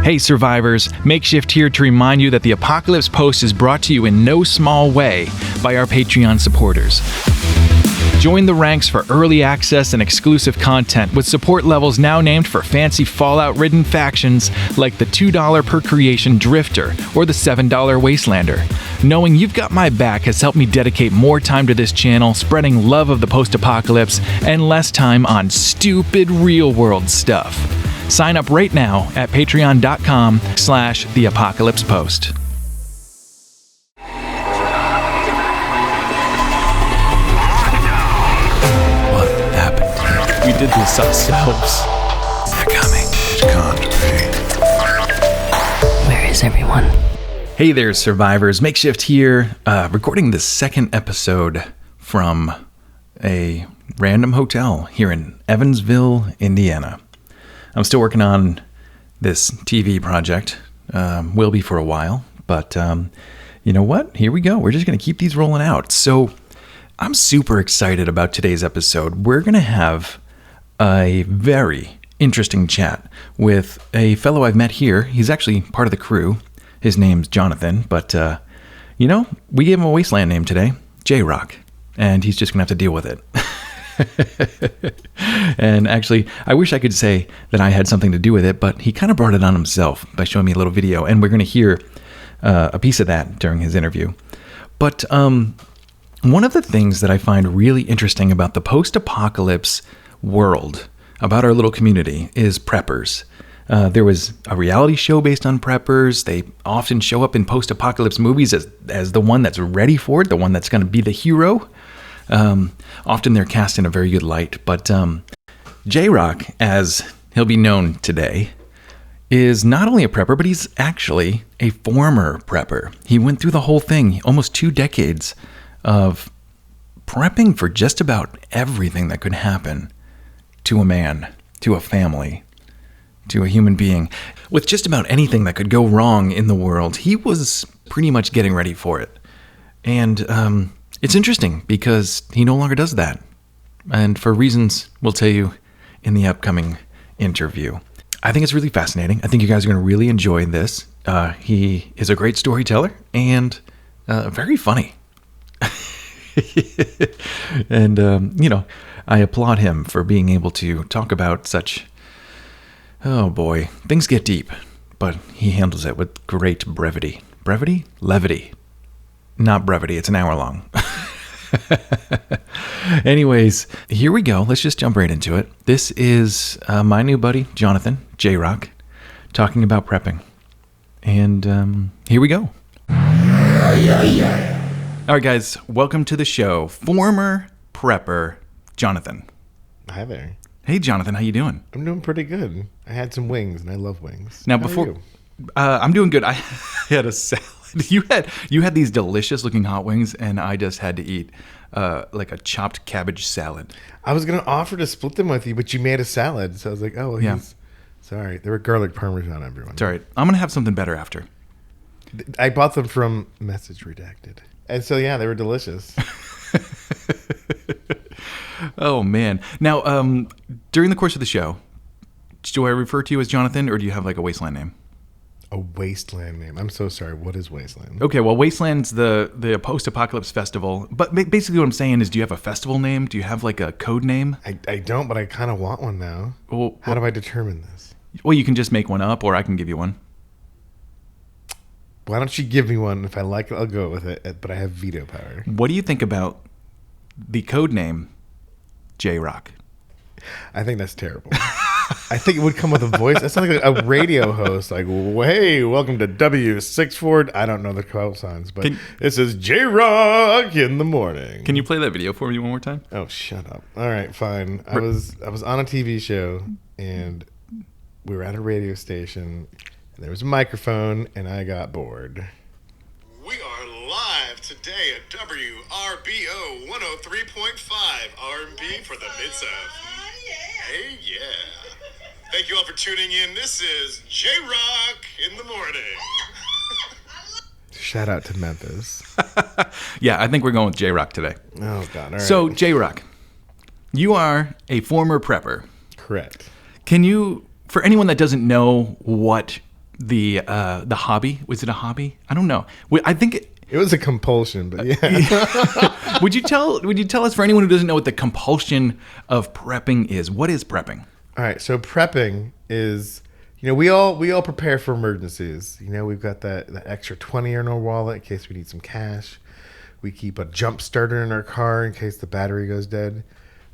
Hey survivors, Makeshift here to remind you that the Apocalypse Post is brought to you in no small way by our Patreon supporters. Join the ranks for early access and exclusive content with support levels now named for fancy Fallout-ridden factions like the $2 per creation Drifter or the $7 Wastelander. Knowing you've got my back has helped me dedicate more time to this channel, spreading love of the post-apocalypse and less time on stupid real-world stuff. Sign up right now at patreon.com/theapocalypsepost. What happened? We did this ourselves. They're coming. It can't be. Where is everyone? Hey there, survivors. Makeshift here, recording the second episode from a random hotel here in Evansville, Indiana. I'm still working on this TV project. Will be for a while, but you know what? Here we go. We're just going to keep these rolling out. So I'm super excited about today's episode. We're going to have a very interesting chat with a fellow I've met here. He's actually part of the crew. His name's Jonathan, but we gave him a wasteland name today, J-Rock, and he's just going to have to deal with it. And actually, I wish I could say that I had something to do with it, but he kind of brought it on himself by showing me a little video, and we're going to hear a piece of that during his interview. But one of the things that I find really interesting about the post-apocalypse world, about our little community, is preppers. There was a reality show based on preppers. They often show up in post-apocalypse movies as the one that's ready for it, the one that's going to be the hero. Often they're cast in a very good light, but J-Rock, as he'll be known today, is not only a prepper, but he's actually a former prepper. He went through the whole thing, almost 2 decades of prepping for just about everything that could happen to a man, to a family, to a human being. With just about anything that could go wrong in the world, he was pretty much getting ready for it. And it's interesting because he no longer does that. And for reasons we'll tell you in the upcoming interview. I think it's really fascinating. I think you guys are going to really enjoy this. He is a great storyteller and very funny. And, I applaud him for being able to talk about such, oh boy, things get deep, but he handles it with great brevity. Brevity? Levity. Not brevity, it's an hour long. Anyways, here we go. Let's just jump right into it. This is my new buddy, Jonathan, J-Rock, talking about prepping. And here we go. All right, guys, welcome to the show. Former prepper, Jonathan. Hi there. Hey, Jonathan, how you doing? I'm doing pretty good. I had some wings, and I love wings. Now, How before are you? I'm doing good. I had a salad. You had these delicious looking hot wings, and I just had to eat like a chopped cabbage salad. I was going to offer to split them with you, but you made a salad, so I was like, oh, well, Yeah. Sorry. They were garlic parmesan, everyone. It's all right. I'm gonna have something better after. I bought them from Message Redacted. And so, yeah, they were delicious. Oh man! Now, during the course of the show, do I refer to you as Jonathan, or do you have like a wasteland name? A wasteland name. I'm so sorry. What is wasteland? Okay, well, Wasteland's the post-apocalypse festival. But basically, what I'm saying is, do you have a festival name? Do you have like a code name? I don't, but I kind of want one now. Well, How do I determine this? Well, you can just make one up, or I can give you one. Why don't you give me one? If I like it, I'll go with it, but I have veto power. What do you think about the code name J-Rock? I think that's terrible. I think it would come with a voice. That sounds like a radio host. Like, hey, welcome to W64. I don't know the call signs, but this is J-Rock in the morning. Can you play that video for me one more time? Oh, shut up. All right, fine. I was on a TV show, and we were at a radio station, and there was a microphone, and I got bored. We are live today at WRBO 103.5 R&B for the Mid-South. Hey, yeah. Thank you all for tuning in. This is J-Rock in the morning. Shout out to Memphis. Yeah, I think we're going with J-Rock today. Oh, God. All right. So, J-Rock, you are a former prepper. Correct. Can you, for anyone that doesn't know what hobby. Was it a hobby? I don't know. I think it was a compulsion, but yeah. Would you tell us, for anyone who doesn't know what the compulsion of prepping is? What is prepping? All right, so prepping is, we all prepare for emergencies. We've got that extra 20 in our wallet in case we need some cash. We keep a jump starter in our car in case the battery goes dead.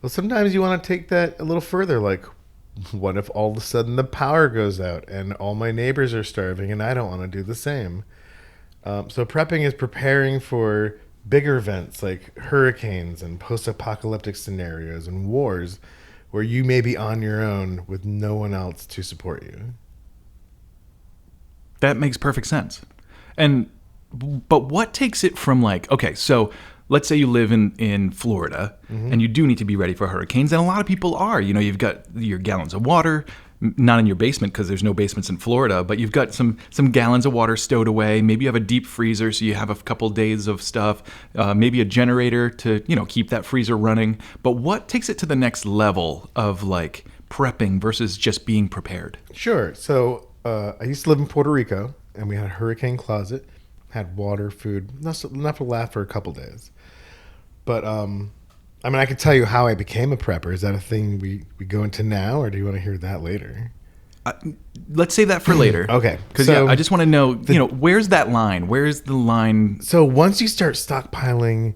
Well, sometimes you want to take that a little further, like, what if all of a sudden the power goes out and all my neighbors are starving and I don't want to do the same? So prepping is preparing for bigger events like hurricanes and post-apocalyptic scenarios and wars where you may be on your own with no one else to support you. That makes perfect sense. But what takes it from okay, so let's say you live in Florida and you do need to be ready for hurricanes, and a lot of people are. You've got your gallons of water, not in your basement because there's no basements in Florida, but you've got some gallons of water stowed away. Maybe you have a deep freezer, so you have a couple days of stuff. Maybe a generator to keep that freezer running. But what takes it to the next level of prepping versus just being prepared? Sure. So I used to live in Puerto Rico, and we had a hurricane closet, had water, food, enough to last for a couple days. But I could tell you how I became a prepper. Is that a thing we go into now, or do you want to hear that later? Let's save that for later. Okay. Because I just want to know, where's that line? Where's the line? So once you start stockpiling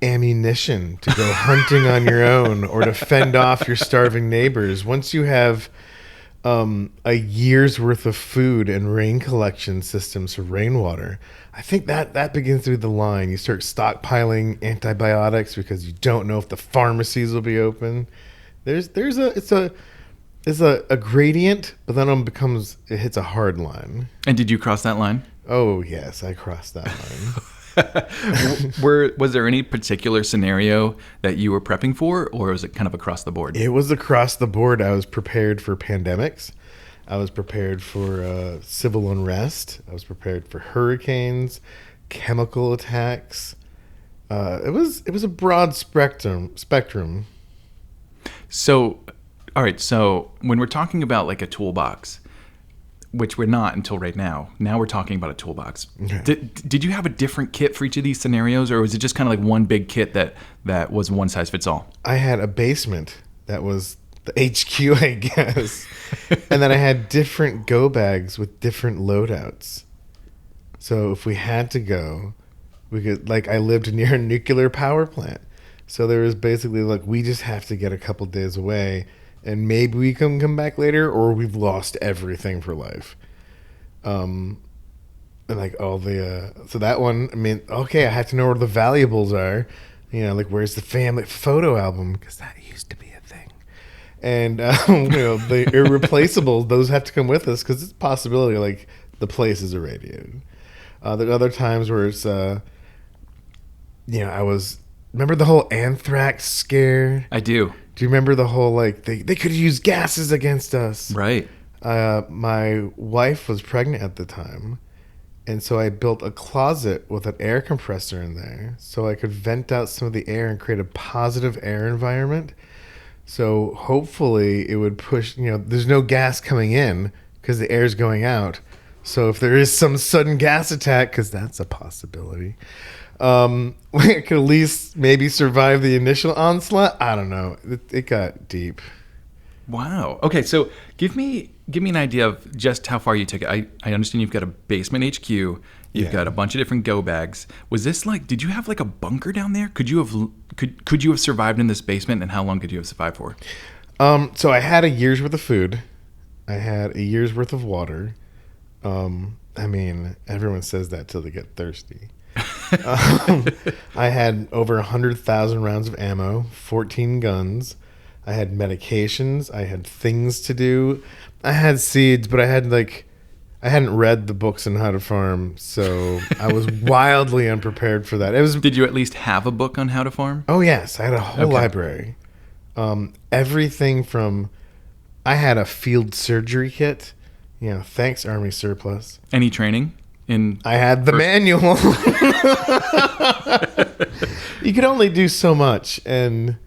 ammunition to go hunting on your own or to fend off your starving neighbors, once you have a year's worth of food and rain collection systems for rainwater, I think that begins to be the line. You start stockpiling antibiotics because you don't know if the pharmacies will be open. It's a gradient, but then it hits a hard line. And did you cross that line? Oh yes, I crossed that line. Was there any particular scenario that you were prepping for, or was it kind of across the board? It was across the board. I was prepared for pandemics. I was prepared for civil unrest. I was prepared for hurricanes, chemical attacks. It was a broad spectrum. So, all right. So when we're talking about a toolbox, which we're not until right now. Now we're talking about a toolbox. Okay. Did you have a different kit for each of these scenarios, or was it just kind of one big kit that was one size fits all? I had a basement that was the HQ, I guess. And then I had different go bags with different loadouts. So if we had to go, we could, I lived near a nuclear power plant. So there was basically we just have to get a couple days away, and maybe we can come back later, or we've lost everything for life. And all the so that one, okay, I have to know where the valuables are. Where's the family photo album, because that used to be a thing. And the irreplaceables, those have to come with us because it's a possibility the place is irradiated. There are other times where it's remember the whole anthrax scare? I do. Do you remember the whole they could use gases against us? Right. My wife was pregnant at the time, and so I built a closet with an air compressor in there so I could vent out some of the air and create a positive air environment. So hopefully it would push, there's no gas coming in because the air's going out. So if there is some sudden gas attack, because that's a possibility, we could at least maybe survive the initial onslaught. I don't know. It got deep. Wow. Okay, so give me an idea of just how far you took it. I understand you've got a basement HQ. You've got a bunch of different go bags. Was this did you have a bunker down there? Could you have survived in this basement, and how long could you have survived for? So I had a year's worth of food. I had a year's worth of water. Everyone says that till they get thirsty. I had over 100,000 rounds of ammo, 14 guns. I had medications. I had things to do. I had seeds, but I hadn't read the books on how to farm, so I was wildly unprepared for that. Did you at least have a book on how to farm? Oh yes, I had a whole library. Everything from, I had a field surgery kit. Thanks Army surplus. Any training? I had the manual. You could only do so much, and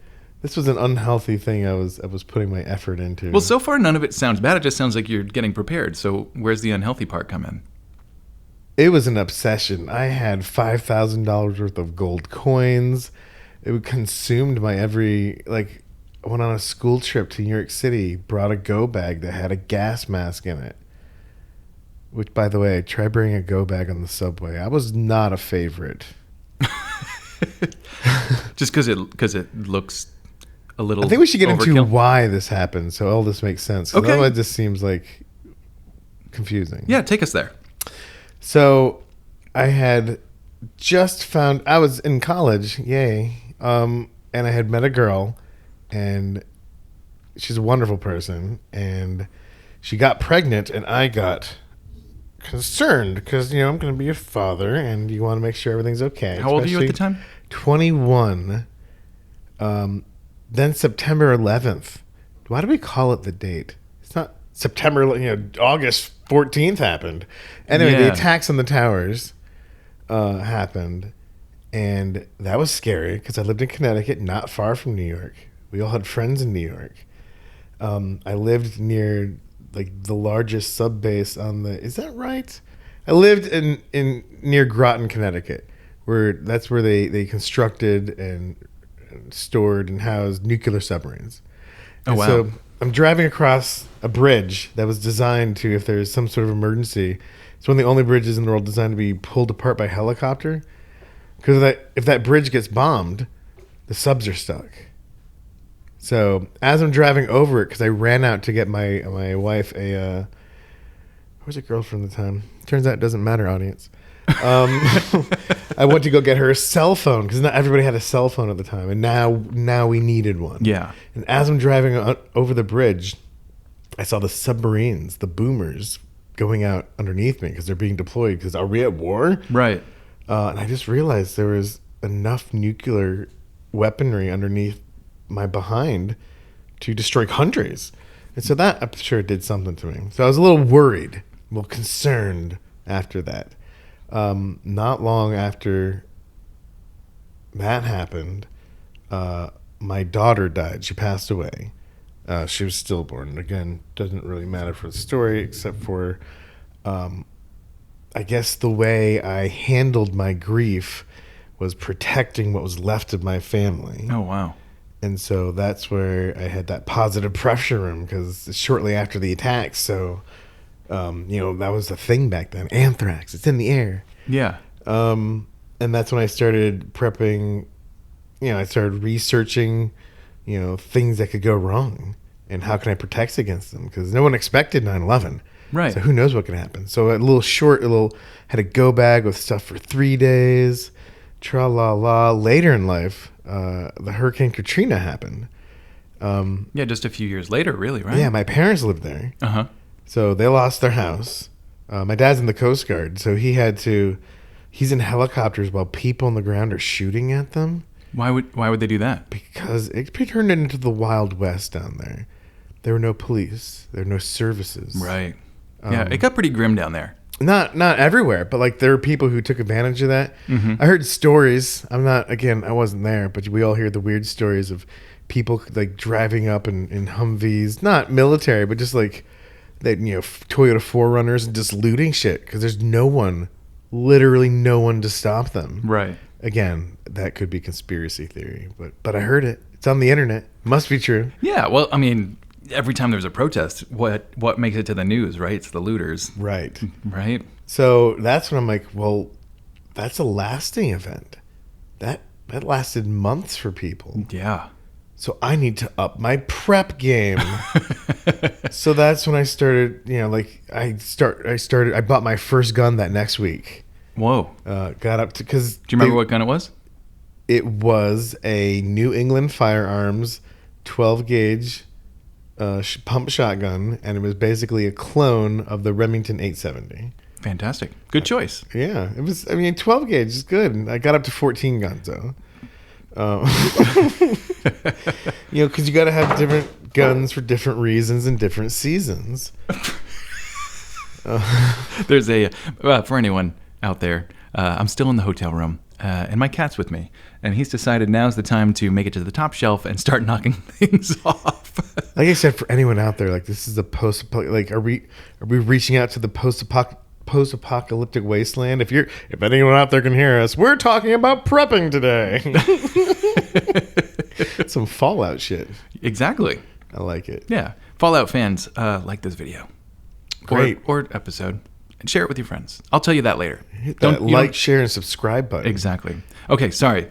This was an unhealthy thing I was putting my effort into. Well, so far none of it sounds bad. It just sounds like you're getting prepared. So where's the unhealthy part come in? It was an obsession. I had $5,000 worth of gold coins. It consumed my every, like, I went on a school trip to New York City, brought a go bag that had a gas mask in it. Which, by the way, try bringing a go bag on the subway. I was not a favorite. Just because it looks a little I think we should get into overkill. why this happened, so all this makes sense. 'Cause Okay. otherwise it just seems like confusing. Yeah, take us there. So I had just found, I was in college, yay, and I had met a girl, and she's a wonderful person, and she got pregnant, and I got concerned because, you know, I'm going to be a father, and you want to make sure everything's okay. How old are you at the Especially time? 21. Then September 11th. Why do we call it the date? It's not September, you know, August 14th happened. Anyway, the Yeah. attacks on the towers happened, and that was scary because I lived in Connecticut, not far from New York. We all had friends in New York. I lived near, like, the largest sub base on the, is that right? I lived in near Groton, Connecticut, that's where they constructed and stored and housed nuclear submarines. Oh, And wow. So I'm driving across a bridge that was designed to, if there's some sort of emergency, it's one of the only bridges in the world designed to be pulled apart by helicopter. Because if that bridge gets bombed, the subs are stuck. So as I'm driving over it, because I ran out to get my wife who was a girlfriend at the time. Turns out it doesn't matter, audience. I went to go get her a cell phone because not everybody had a cell phone at the time, and now we needed one. Yeah. And as I'm driving over the bridge, I saw the submarines, the boomers, going out underneath me because they're being deployed. Because are we at war? Right. And I just realized there was enough nuclear weaponry underneath my behind to destroy countries. And so that, I'm sure, did something to me. So I was a little worried, a little concerned after that. Not long after that happened, my daughter died. She passed away. She was stillborn. Again, doesn't really matter for the story, except for, I guess the way I handled my grief was protecting what was left of my family. Oh, wow. And so that's where I had that positive pressure room, because shortly after the attacks, so, you know, that was the thing back then. Anthrax, it's in the air. Yeah. And that's when I started prepping, you know, I started researching, you know, things that could go wrong and how can I protect against them, because no one expected 9/11. Right. So who knows what could happen. So a little had a go bag with stuff for 3 days, tra-la-la. Later in life, the Hurricane Katrina happened. Yeah, just a few years later, really, right? Yeah, my parents lived there. Uh-huh. So they lost their house. My dad's in the Coast Guard, so he's in helicopters while people on the ground are shooting at them, Why would they do that? because it turned into the Wild West down there. There were no police. There were no services. Right. Yeah, it got pretty grim down there. Not everywhere, but like there are people who took advantage of that. Mm-hmm. I heard stories. I wasn't there, but we all hear the weird stories of people like driving up in Humvees, not military, but just like that, you know, Toyota 4Runners, and just looting shit because there's literally no one to stop them. Right. Again, that could be conspiracy theory, but I heard it. It's on the internet. Must be true. Yeah, well, I mean, every time there's a protest, what makes it to the news, right? It's the looters, Right. right? So that's when I'm like, well, that's a lasting event. That lasted months for people. Yeah. So I need to up my prep game. So that's when I started, you know, like I bought my first gun that next week. Whoa. Got up to, because Do you remember what gun it was? it was a New England Firearms 12 gauge pump shotgun, and it was basically a clone of the Remington 870. Fantastic. Good choice. Yeah, it was. I mean, 12 gauge is good. I got up to 14 guns though. You know, because you got to have different guns for different reasons and different seasons. There's for anyone out there, I'm still in the hotel room. and my cat's with me. And he's decided now's the time to make it to the top shelf and start knocking things off. Like I said, for anyone out there, like this is the are we reaching out to the post-apocalyptic wasteland? If anyone out there can hear us, we're talking about prepping today. Some Fallout shit. Exactly. I like it. Yeah. Fallout fans, like this video. Great. Or episode. And share it with your friends. I'll tell you that later. Hit that share, and subscribe button. Exactly. Okay, sorry.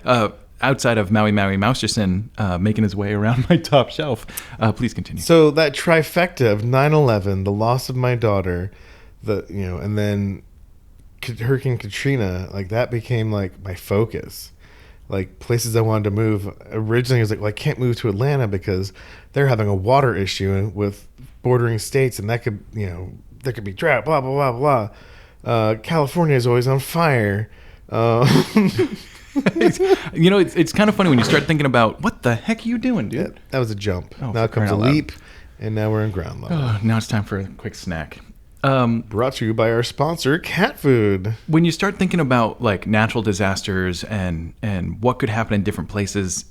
Outside of Maui Mouserson making his way around my top shelf, please continue. So that trifecta of 9/11, the loss of my daughter, and then Hurricane Katrina, like that became like my focus. Like places I wanted to move. Originally, I was like, well, I can't move to Atlanta because they're having a water issue with bordering states, and that could, there could be drought. Blah blah blah blah. California is always on fire. It's kind of funny when you start thinking about what the heck are you doing, dude? Yeah, that was a jump. Oh, now comes a leap, and now we're in ground level. Oh, now it's time for a quick snack. Brought to you by our sponsor, cat food. When you start thinking about like natural disasters and what could happen in different places,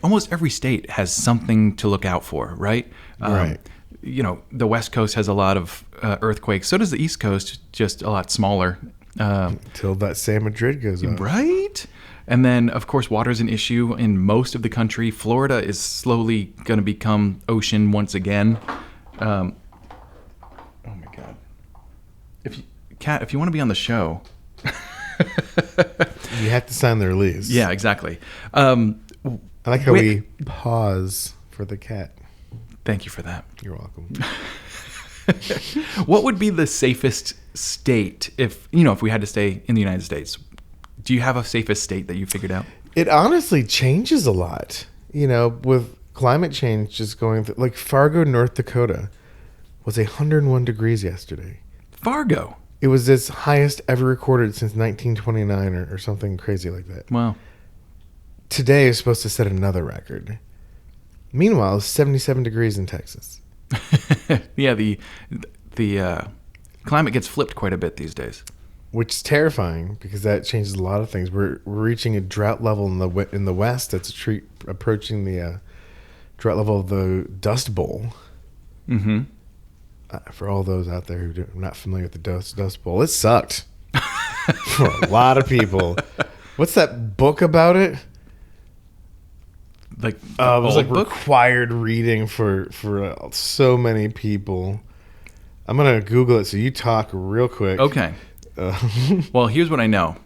almost every state has something to look out for, right? Right. The West Coast has a lot of earthquakes. So does the East Coast, just a lot smaller. Until that San Madrid goes up. Right? And then, of course, water is an issue in most of the country. Florida is slowly going to become ocean once again. Oh, my God. If you want to be on the show... You have to sign the release. Yeah, exactly. I like how we pause for the cat. Thank you for that. You're welcome. What would be the safest state if we had to stay in the United States? Do you have a safest state that you figured out? It honestly changes a lot. With climate change just going through, like Fargo, North Dakota was 101 degrees yesterday. Fargo? It was its highest ever recorded since 1929 or something crazy like that. Wow. Today is supposed to set another record. Meanwhile, it's 77 degrees in Texas. Yeah, the climate gets flipped quite a bit these days, which is terrifying because that changes a lot of things. We're reaching a drought level in the West that's approaching the drought level of the Dust Bowl. Mm-hmm. For all those out there who are not familiar with the Dust Bowl, it sucked for a lot of people. What's that book about it? Like it was like required reading for so many people. I'm gonna Google it, so you talk real quick. Okay. Well, here's what I know.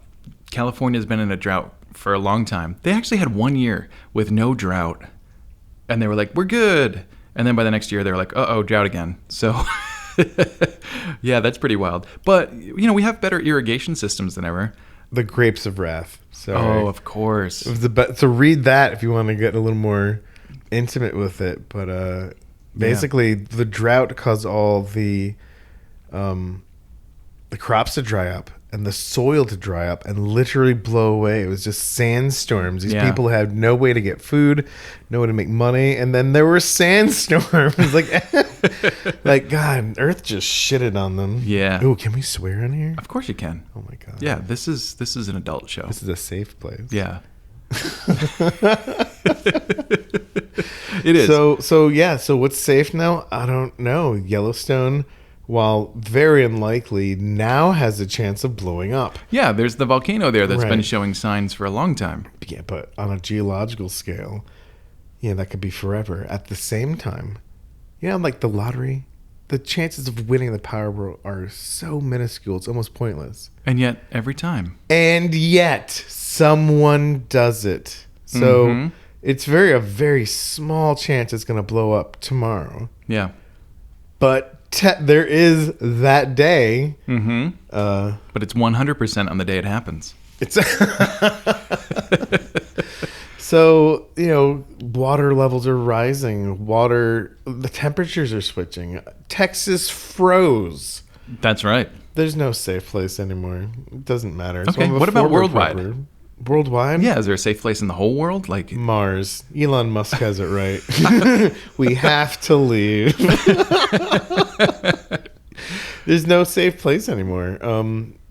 California's been in a drought for a long time. They actually had 1 year with no drought, and they were like, "We're good." And then by the next year, they were like, "Uh-oh, drought again." So, yeah, that's pretty wild. But we have better irrigation systems than ever. The Grapes of Wrath. Sorry. Oh, of course. It was so read that if you want to get a little more intimate with it. But basically, the drought caused all the crops to dry up and the soil to dry up and literally blow away. It was just sandstorms. These people had no way to get food, no way to make money, and then there were sandstorms. like God, Earth just shitted on them. Yeah. Ooh, can we swear in here? Of course you can. Oh my God. Yeah, this is an adult show. This is a safe place. Yeah. It is. So what's safe now? I don't know. Yellowstone, while very unlikely, now has a chance of blowing up. Yeah, there's the volcano there that's been showing signs for a long time. Yeah, but on a geological scale, that could be forever. At the same time, like the lottery, the chances of winning the Powerball are so minuscule, it's almost pointless. And yet, every time. And yet, someone does it. So it's a very small chance it's going to blow up tomorrow. Yeah. But there is that day. Mm-hmm. But it's 100% on the day it happens. It's so, water levels are rising. The temperatures are switching. Texas froze. That's right. There's no safe place anymore. It doesn't matter. It's okay, what about worldwide? Worldwide? Yeah, is there a safe place in the whole world? Like Mars. Elon Musk has it right. We have to leave. There's no safe place anymore.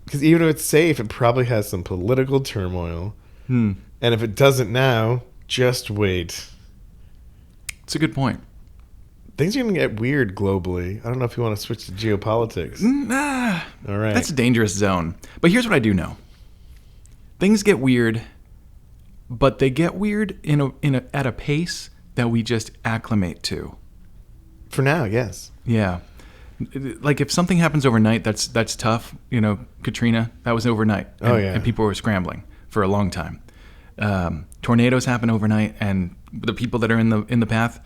Because even if it's safe, it probably has some political turmoil. And if it doesn't now, just wait. It's a good point. Things are going to get weird globally. I don't know if you want to switch to geopolitics. All right. That's a dangerous zone. But here's what I do know. Things get weird, but they get weird at a pace that we just acclimate to. For now, yes. Yeah. Like if something happens overnight, that's tough. Katrina, that was overnight. And people were scrambling for a long time. Tornadoes happen overnight, and the people that are in the path,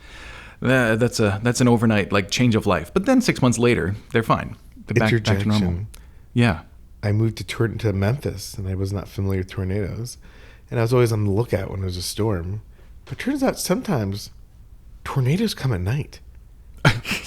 that's an overnight like change of life. But then 6 months later, they're fine. They're back to normal. Yeah. I moved to Memphis, and I was not familiar with tornadoes, and I was always on the lookout when there was a storm. But it turns out sometimes tornadoes come at night.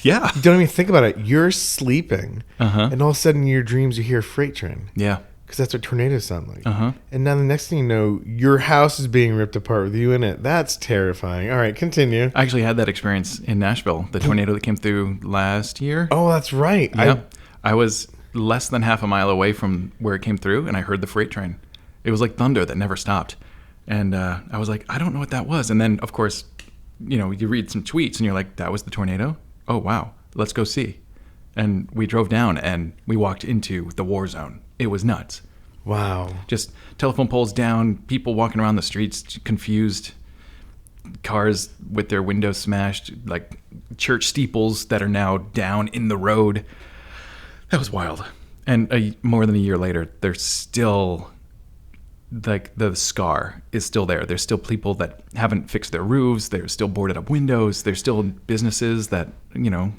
Yeah. You don't even think about it. You're sleeping, and all of a sudden in your dreams you hear a freight train. Yeah. Because that's what tornadoes sound like. And now the next thing you know, your house is being ripped apart with you in it. That's terrifying. All right, continue. I actually had that experience in Nashville, the tornado that came through last year. Oh, that's right. Yeah. I was less than half a mile away from where it came through, and I heard the freight train. It was like thunder that never stopped. And I was like, I don't know what that was. And then, of course, you read some tweets, and you're like, that was the tornado? Oh, wow. Let's go see. And we drove down, and we walked into the war zone. It was nuts. Wow. Just telephone poles down, people walking around the streets confused, cars with their windows smashed, like church steeples that are now down in the road. That was wild. And more than a year later, there's still, like, the scar is still there. There's still people that haven't fixed their roofs. There's still boarded up windows. There's still businesses that,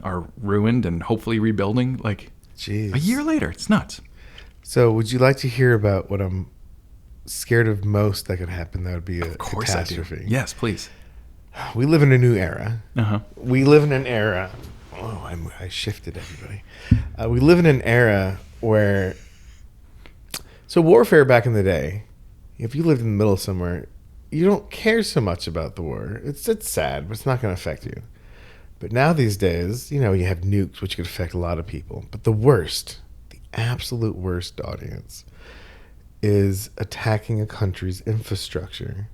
are ruined and hopefully rebuilding. Like, jeez. A year later, it's nuts. So would you like to hear about what I'm scared of most that could happen? That would be a catastrophe. I do. Yes, please. We live in a new era. Uh-huh. We live in an era. Oh, I shifted everybody. We live in an era where... So warfare back in the day, if you lived in the middle of somewhere, you don't care so much about the war. It's sad, but it's not going to affect you. But now these days, you have nukes, which could affect a lot of people. But the worst, the absolute worst audience is attacking a country's infrastructure.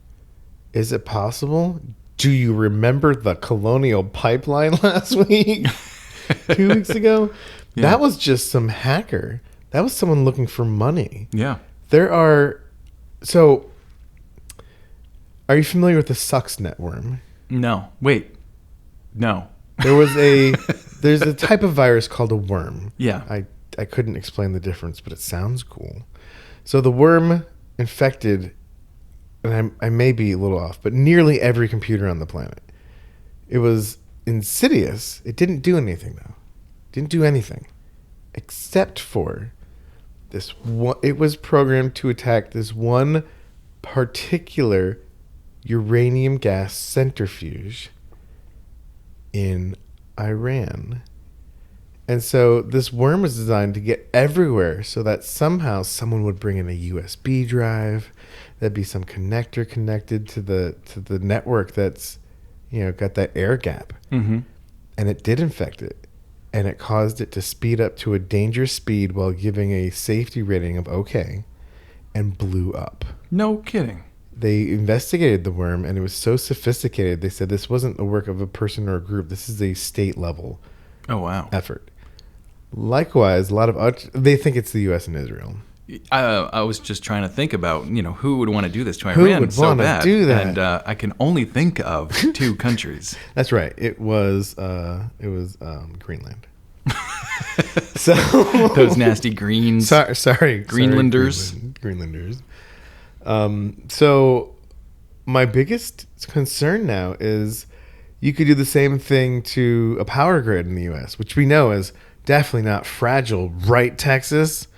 Is it possible? Do you remember the Colonial Pipeline last week? 2 weeks ago? Yeah. That was just some hacker. That was someone looking for money. Yeah. So, are you familiar with the Stuxnet worm? No. Wait. No. There's a type of virus called a worm. Yeah. I couldn't explain the difference, but it sounds cool. So the worm infected, and I may be a little off, but nearly every computer on the planet. It was insidious. It didn't do anything, though. Didn't do anything. Except for this one. It was programmed to attack this one particular uranium gas centrifuge in Iran. And so this worm was designed to get everywhere so that somehow someone would bring in a USB drive. There'd be some connector connected to the network that's, got that air gap. Mm-hmm. And it did infect it. And it caused it to speed up to a dangerous speed while giving a safety rating of okay, and blew up. No kidding. They investigated the worm, and it was so sophisticated, they said this wasn't the work of a person or a group. This is a state-level effort. Likewise, they think it's the U.S. and Israel. I was just trying to think about, who would want to do this to Who Iran would so want to bad. do that? And I can only think of two countries. That's right. It was Greenland. So those nasty greens. Sorry, Greenlanders. Greenlanders. So my biggest concern now is you could do the same thing to a power grid in the U.S., which we know is definitely not fragile, right, Texas?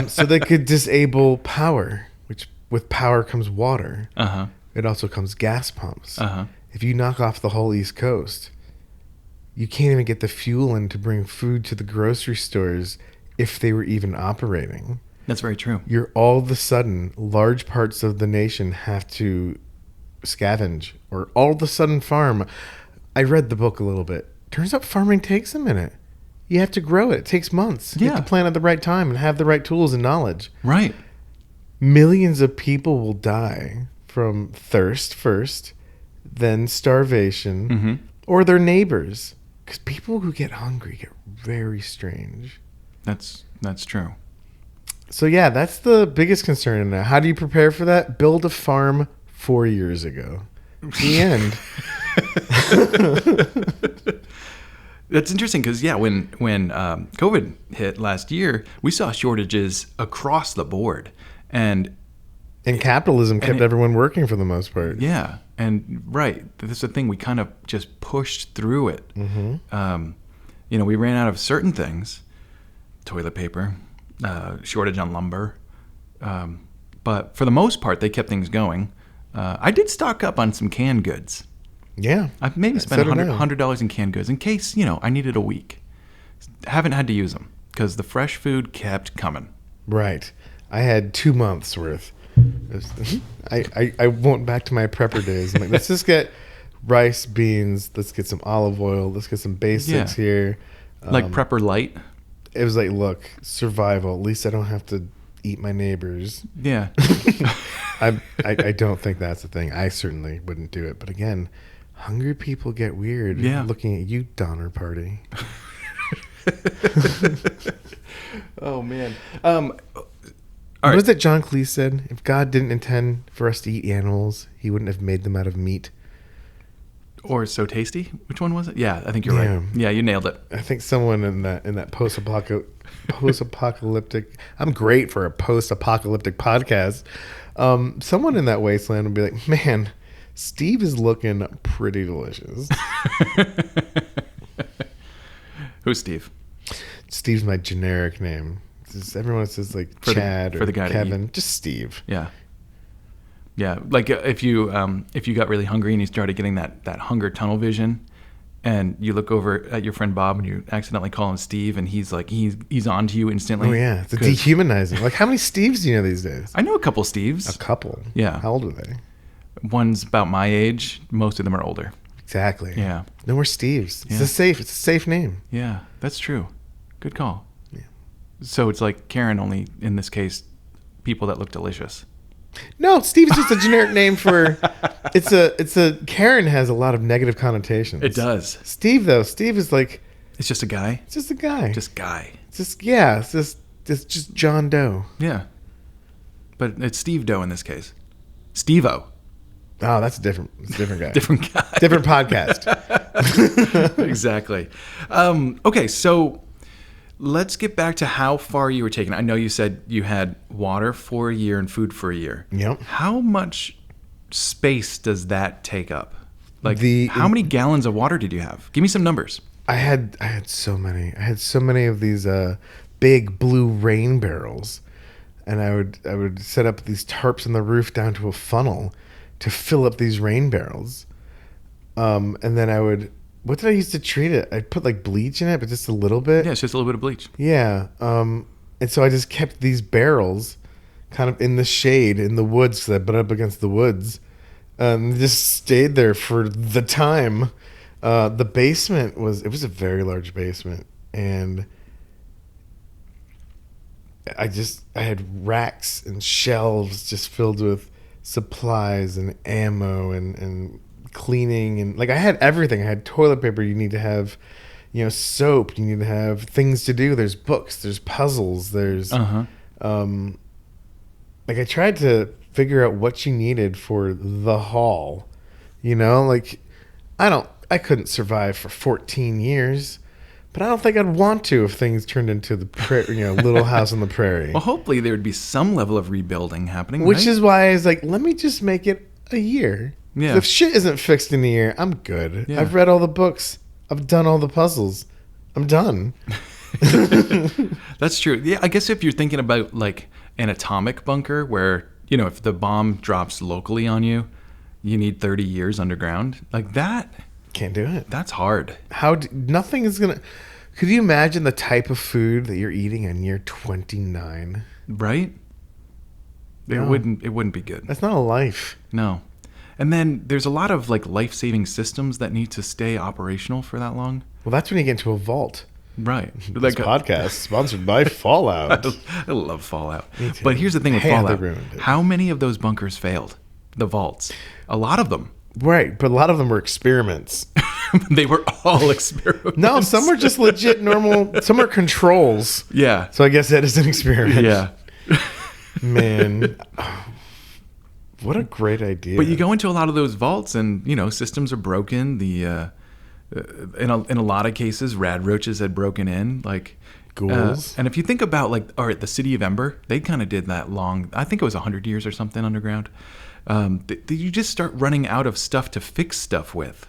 So they could disable power, which with power comes water. Uh-huh. It also comes gas pumps. Uh-huh. If you knock off the whole East Coast, you can't even get the fuel in to bring food to the grocery stores if they were even operating. That's very true. You're all of a sudden, large parts of the nation have to scavenge or all of a sudden farm. I read the book a little bit. Turns out farming takes a minute. you have to grow it. It takes months. You have to plant at the right time and have the right tools and knowledge. Right. Millions of people will die from thirst first, then starvation, or their neighbors. Because people who get hungry get very strange. That's true. So yeah, that's the biggest concern now. How do you prepare for that? Build a farm 4 years ago. The end. That's interesting because when COVID hit last year, we saw shortages across the board, and capitalism kept everyone working for the most part. Yeah, and right, that's the thing. We kind of just pushed through it. We ran out of certain things, toilet paper, shortage on lumber, but for the most part, they kept things going. I did stock up on some canned goods. Yeah. I've maybe spent $100 in canned goods in case, I needed a week. Haven't had to use them because the fresh food kept coming. Right. I had 2 months worth. I went back to my prepper days. I'm like, let's just get rice, beans. Let's get some olive oil. Let's get some basics here. Like prepper light. It was like, look, survival. At least I don't have to eat my neighbors. Yeah. I don't think that's the thing. I certainly wouldn't do it. But again, hungry people get weird. Yeah. Looking at you, Donner Party. Oh, man. What was it John Cleese said? If God didn't intend for us to eat animals, he wouldn't have made them out of meat. Or so tasty? Which one was it? Yeah, I think you're right. Yeah, you nailed it. I think someone in that post-apocalyptic... I'm great for a post-apocalyptic podcast. Someone in that wasteland would be like, man, Steve is looking pretty delicious. Who's Steve? Steve's my generic name. Everyone says like Chad or Kevin. Just Steve. Yeah. Yeah. Like if you got really hungry and you started getting that hunger tunnel vision and you look over at your friend Bob and you accidentally call him Steve and he's like, he's on to you instantly. Oh yeah. It's dehumanizing. Like how many Steves do you know these days? I know a couple Steves. A couple? Yeah. How old are they? One's about my age. Most of them are older. Exactly. Yeah. No more Steves. It's a safe name. Yeah, that's true. Good call. Yeah. So it's like Karen, only in this case, people that look delicious. No, Steve is just a generic name for. It's a Karen has a lot of negative connotations. It does. Steve though, Steve is like. It's just a guy. It's just a guy. Just guy. It's just John Doe. Yeah. But it's Steve Doe in this case. Steve-O. Oh, that's a different guy. Different guy. Different podcast. Exactly. Okay, so let's get back to how far you were taking. I know you said you had water for a year and food for a year. Yep. How much space does that take up? Like, how many gallons of water did you have? Give me some numbers. I had so many. I had so many of these big blue rain barrels, and I would set up these tarps on the roof down to a funnel to fill up these rain barrels. And then what did I use to treat it? I'd put like bleach in it, but just a little bit. Yeah, it's just a little bit of bleach. Yeah. And so I just kept these barrels kind of in the shade in the woods because I butt up against the woods. Just stayed there for the time. The basement was a very large basement. And I had racks and shelves just filled with supplies and ammo and cleaning, and like I had everything. I had toilet paper. You need to have, soap. You need to have things to do. There's books. There's puzzles. There's like I tried to figure out what you needed for the haul. Like I couldn't survive for 14 years. But I don't think I'd want to if things turned into the Little House on the Prairie. Well, hopefully there would be some level of rebuilding happening. Which is why I was like, let me just make it a year. Yeah. If shit isn't fixed in a year, I'm good. Yeah. I've read all the books. I've done all the puzzles. I'm done. That's true. Yeah, I guess if you're thinking about like an atomic bunker where, if the bomb drops locally on you, you need 30 years underground. Like that. Can't do it. That's hard. Nothing is going to... Could you imagine the type of food that you're eating on year 29? Right? It wouldn't be good. That's not a life. No. And then there's a lot of like life-saving systems that need to stay operational for that long. Well, that's when you get into a vault. Right. This podcast sponsored by Fallout. I love Fallout. But here's the thing with Fallout. How many of those bunkers failed? The vaults. A lot of them. Right, but a lot of them were experiments. They were all experiments. No, some were just legit normal. Some are controls. Yeah. So I guess that is an experiment. Yeah. Man. What a great idea. But you go into a lot of those vaults and, systems are broken. The in a lot of cases, rad roaches had broken in. Like ghouls. And if you think about, the city of Ember, they kind of did that long. I think it was 100 years or something underground. You just start running out of stuff to fix stuff with.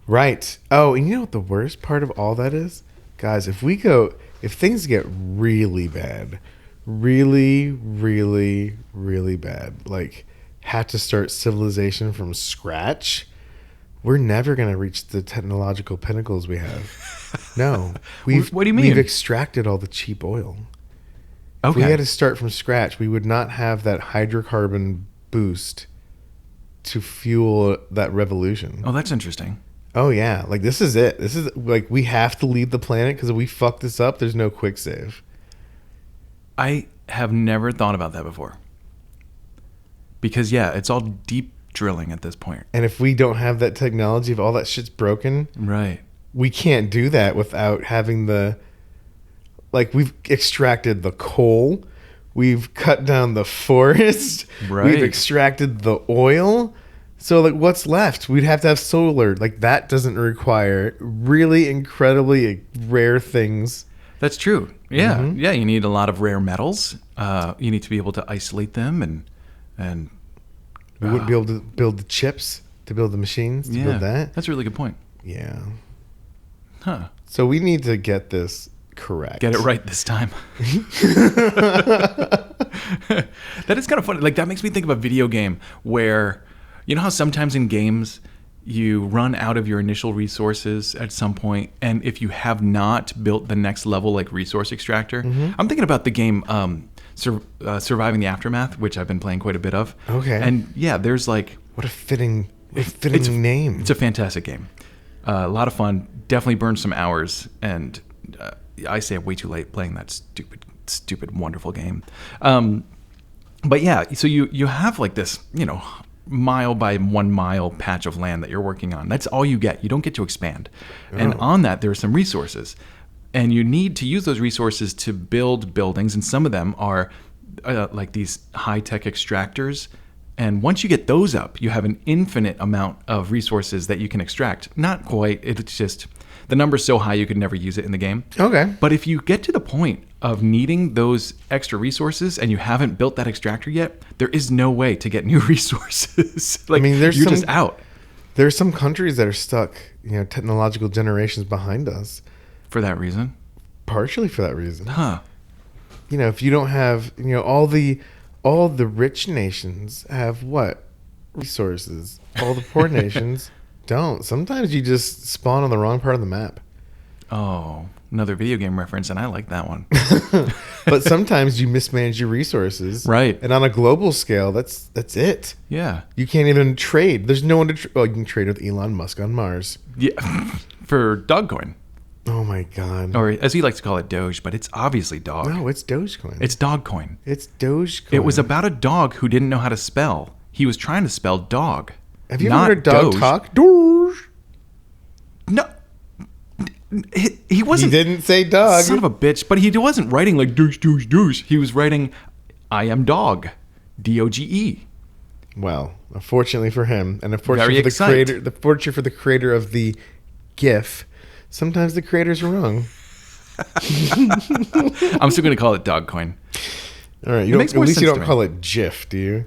Right. Oh, and you know what the worst part of all that is? Guys, if things get really bad, really, really, really bad, like had to start civilization from scratch, we're never going to reach the technological pinnacles we have. No. What do you mean? We've extracted all the cheap oil. Okay. If we had to start from scratch, we would not have that hydrocarbon boost to fuel that revolution. Oh, that's interesting. Oh yeah, this is it. This is we have to leave the planet because if we fuck this up, there's no quick save. I have never thought about that before. Because it's all deep drilling at this point. And if we don't have that technology, if all that shit's broken, right, we can't do that without having we've extracted the coal. We've cut down the forest. Right. We've extracted the oil. So, what's left? We'd have to have solar. That doesn't require really incredibly rare things. That's true. Yeah. Mm-hmm. Yeah, you need a lot of rare metals. You need to be able to isolate them and we wouldn't be able to build the chips to build the machines to build that. That's a really good point. Yeah. Huh. So we need to get this correct. Get it right this time. That is kind of funny. That makes me think of a video game where, you know how sometimes in games you run out of your initial resources at some point, and if you have not built the next level resource extractor, I'm thinking about the game Surviving the Aftermath, which I've been playing quite a bit of. Okay. And there's what a fitting name. It's a fantastic game. A lot of fun. Definitely burned some hours, and I stay up way too late playing that stupid, wonderful game. But yeah, so you have this, mile by 1 mile patch of land that you're working on. That's all you get. You don't get to expand. Oh. And on that, there are some resources. And you need to use those resources to build buildings. And some of them are these high-tech extractors. And once you get those up, you have an infinite amount of resources that you can extract. Not quite. It's just the number's so high you could never use it in the game. Okay. But if you get to the point of needing those extra resources and you haven't built that extractor yet, there is no way to get new resources. You're just out. There's some countries that are stuck, technological generations behind us. For that reason? Partially for that reason. Huh. If you don't have, all the rich nations have what? Resources. All the poor nations don't. Sometimes you just spawn on the wrong part of the map. Oh, another video game reference, and I like that one. But sometimes you mismanage your resources. Right. And on a global scale, that's it. Yeah. You can't even trade. There's no one to well, you can trade with Elon Musk on Mars. Yeah. For Dogecoin. Oh my God. Or as he likes to call it, Doge, but it's obviously dog. No, it's Dogecoin. It's Dogcoin. It's Dogecoin. It was about a dog who didn't know how to spell. He was trying to spell dog. Have you ever heard dog Doge. talk? Doge. No. He wasn't. He didn't say dog. Son of a bitch. But he wasn't writing douche, douche, douche. He was writing, I am dog. D-O-G-E. Well, unfortunately for him, and unfortunately for the creator of the GIF, sometimes the creators are wrong. I'm still going to call it Dogcoin. All right. At least you don't call it GIF, do you?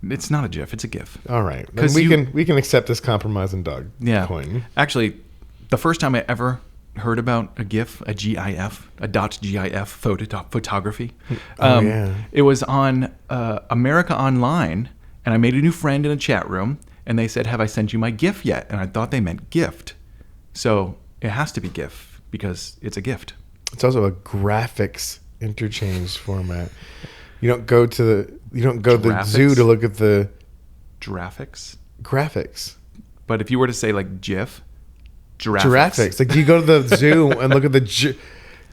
It's not a GIF. It's a GIF. All right. Then we can accept this compromise in Dogcoin. Yeah. Actually, the first time I ever heard about a GIF, a GIF, a .gif photography, it was on America Online, and I made a new friend in a chat room, and they said, have I sent you my GIF yet? And I thought they meant gift. So it has to be GIF because it's a gift. It's also a graphics interchange format. You don't go to the zoo to look at the graphics. Graphics. But if you were to say like GIF, Giraffics. Like, do you go to the zoo and look at the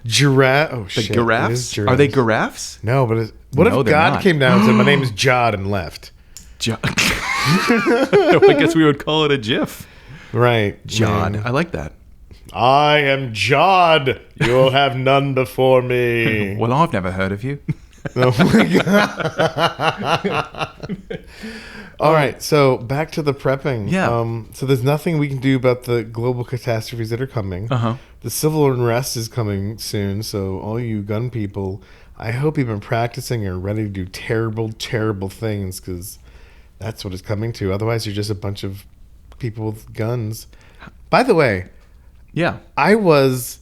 giraffe? Oh, shit. Giraffes? Are they giraffes? No, but what if God came down and said, my name is Jod, and left? I guess we would call it a GIF. Right. Jod. Man. I like that. I am Jod. You will have none before me. Well, I've never heard of you. Oh my God. All right, so back to the prepping. Yeah. So there's nothing we can do about the global catastrophes that are coming. The civil unrest is coming soon, so all you gun people, I hope you've been practicing and are ready to do terrible, terrible things, because that's what it's coming to. Otherwise, you're just a bunch of people with guns. By the way, yeah, and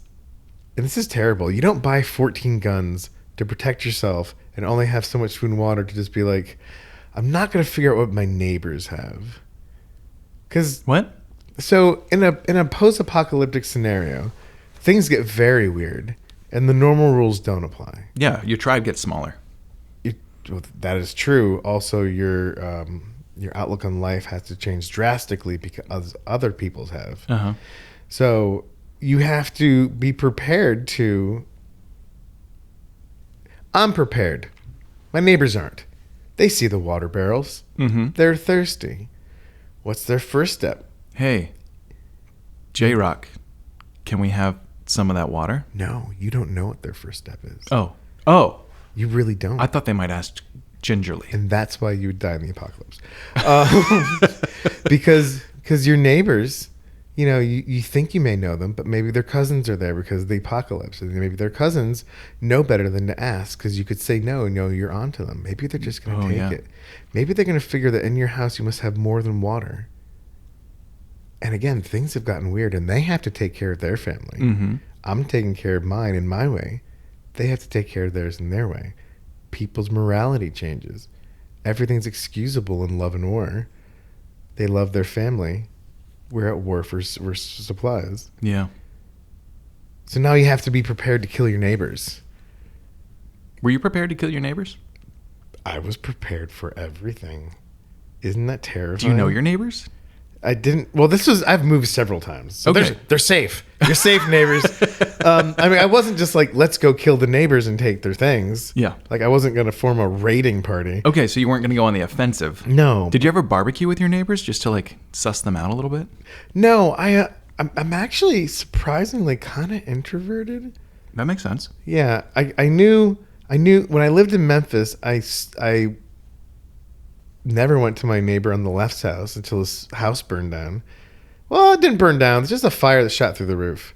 this is terrible, you don't buy 14 guns to protect yourself and only have so much food and water to just be like, I'm not going to figure out what my neighbors have. What? So in a post-apocalyptic scenario, things get very weird and the normal rules don't apply. Yeah, your tribe gets smaller. Well, that is true. Also, your outlook on life has to change drastically because other people's have. So you have to be prepared to... I'm prepared. My neighbors aren't. They see the water barrels. They're thirsty. What's their first step? Hey, J-Rock, can we have some of that water? No, you don't know what their first step is. Oh. You really don't. I thought they might ask gingerly. And that's why you would die in the apocalypse. Because your neighbors, you think you may know them, but maybe their cousins are there because of the apocalypse. And maybe their cousins know better than to ask, because you could say no, you're on to them. Maybe they're just going to take it. Maybe they're going to figure that in your house you must have more than water. And again, things have gotten weird, and they have to take care of their family. I'm taking care of mine in my way. They have to take care of theirs in their way. People's morality changes. Everything's excusable in love and war. They love their family. We're at war for supplies. Yeah. So now you have to be prepared to kill your neighbors. Were you prepared to kill your neighbors? I was prepared for everything. Isn't that terrifying? Do you know your neighbors? I didn't. Well, I've moved several times. So okay. They're safe. You're safe, neighbors. I wasn't just like, let's go kill the neighbors and take their things. Yeah. Like, I wasn't going to form a raiding party. Okay, so you weren't going to go on the offensive. No. Did you ever barbecue with your neighbors just to like suss them out a little bit? No, I'm actually surprisingly kind of introverted. That makes sense. Yeah, I knew when I lived in Memphis, I never went to my neighbor on the left's house until his house burned down. Well, it didn't burn down. It's just a fire that shot through the roof.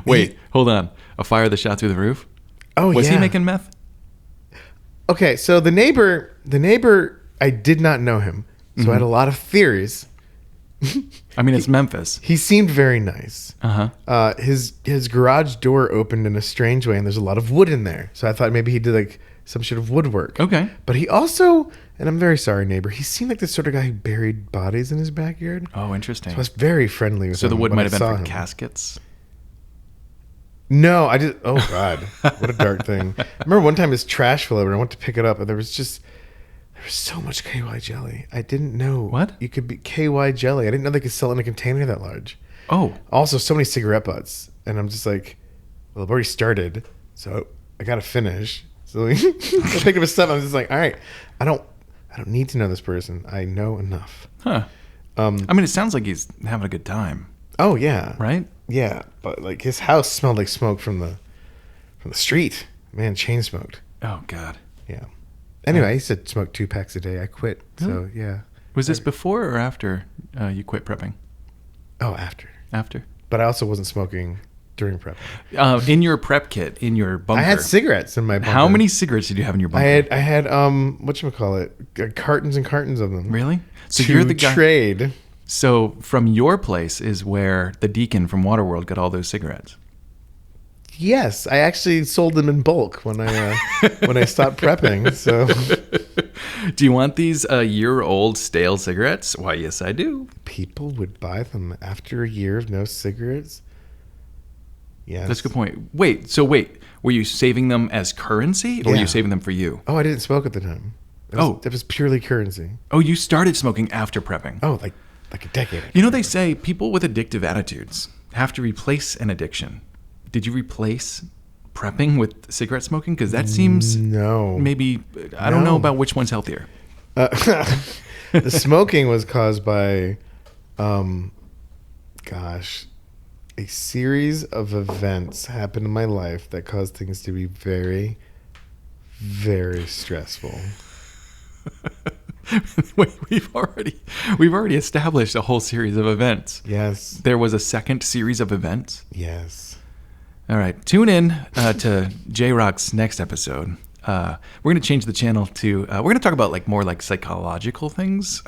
Wait, hold on. A fire that shot through the roof? Oh, Was yeah. he making meth? Okay, so the neighbor, I did not know him. So I had a lot of theories. I mean, it's Memphis. He seemed very nice. Uh-huh. His garage door opened in a strange way, and there's a lot of wood in there. So I thought maybe he did like some sort of woodwork. Okay. But he also, and I'm very sorry, neighbor, he seemed like the sort of guy who buried bodies in his backyard. Oh, interesting. So I was very friendly with him. So the wood when might I have been saw for him. caskets? No, oh God, what a dark thing. I remember one time his trash fell over and I went to pick it up and there was so much KY jelly. I didn't know. What? You could be KY jelly. I didn't know they could sell it in a container that large. Oh. Also, so many cigarette butts. And I'm just like, well, I've already started, so I got to finish. So I picked up his stuff. I'm just like, all right, I don't need to know this person. I know enough. Huh. I mean, it sounds like he's having a good time. Oh yeah. Right? Yeah, but like his house smelled like smoke from the street. Man, chain smoked. Oh God. Yeah. Anyway, I used to smoke 2 packs a day. I quit. So yeah. Was this before or after you quit prepping? Oh, after. After. But I also wasn't smoking during prep. In your prep kit, in your bunker. I had cigarettes in my bunker. How many cigarettes did you have in your bunker? I had whatchamacallit, cartons and cartons of them. Really? So to you're the guy. Trade. So from your place is where the deacon from Waterworld got all those cigarettes. Yes, I actually sold them in bulk when I stopped prepping. So, do you want these year-old stale cigarettes? Why, yes, I do. People would buy them after a year of no cigarettes. Yes, that's a good point. Wait, were you saving them as currency, or were you saving them for you? Oh, I didn't smoke at the time. It was purely currency. Oh, you started smoking after prepping. Oh, like Like a decade. You know, they say people with addictive attitudes have to replace an addiction. Did you replace prepping with cigarette smoking? Because that seems maybe I don't know about which one's healthier. The smoking was caused by, a series of events happened in my life that caused things to be very, very stressful. We've already established a whole series of events. Yes. There was a second series of events. Yes. All right. Tune in to J-Rock's next episode. We're going to change the channel to we're going to talk about more psychological things.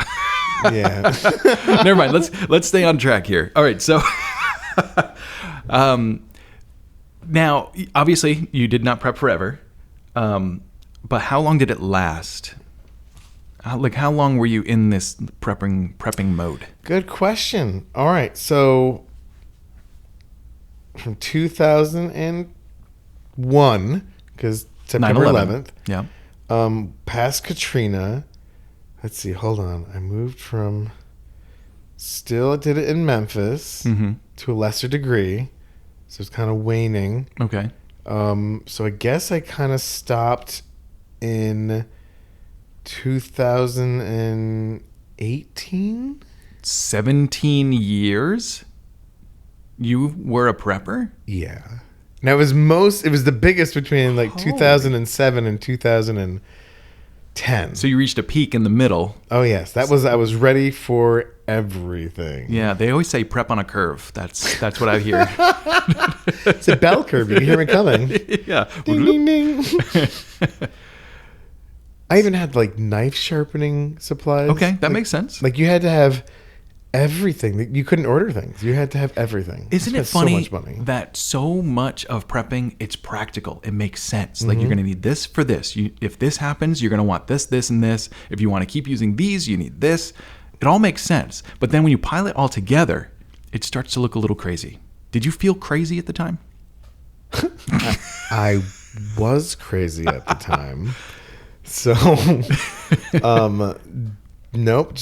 Yeah. Never mind. Let's stay on track here. All right. So now obviously you did not prep forever. But how long did it last? How long were you in this prepping mode? Good question. All right. So from 2001, because September 11th. Yeah. Past Katrina. Let's see. Hold on. I moved from. Still did it in Memphis to a lesser degree, so it's kind of waning. Okay. So I guess I kind of stopped in 2018. 17 years. You were a prepper? Yeah. Now it was the biggest between 2007 and 2010. So you reached a peak in the middle. Oh yes, I was ready for everything. Yeah, they always say prep on a curve. That's what I hear. It's a bell curve. You can hear me coming. Yeah. Ding ding ding. I even had knife sharpening supplies. Okay, that makes sense. You had to have everything. You couldn't order things. You had to have everything. Isn't it funny so much money. that so much of prepping, it's practical. It makes sense. You're going to need this for this. If this happens, you're going to want this, this, and this. If you want to keep using these, you need this. It all makes sense. But then when you pile it all together, it starts to look a little crazy. Did you feel crazy at the time? I was crazy at the time. So, nope.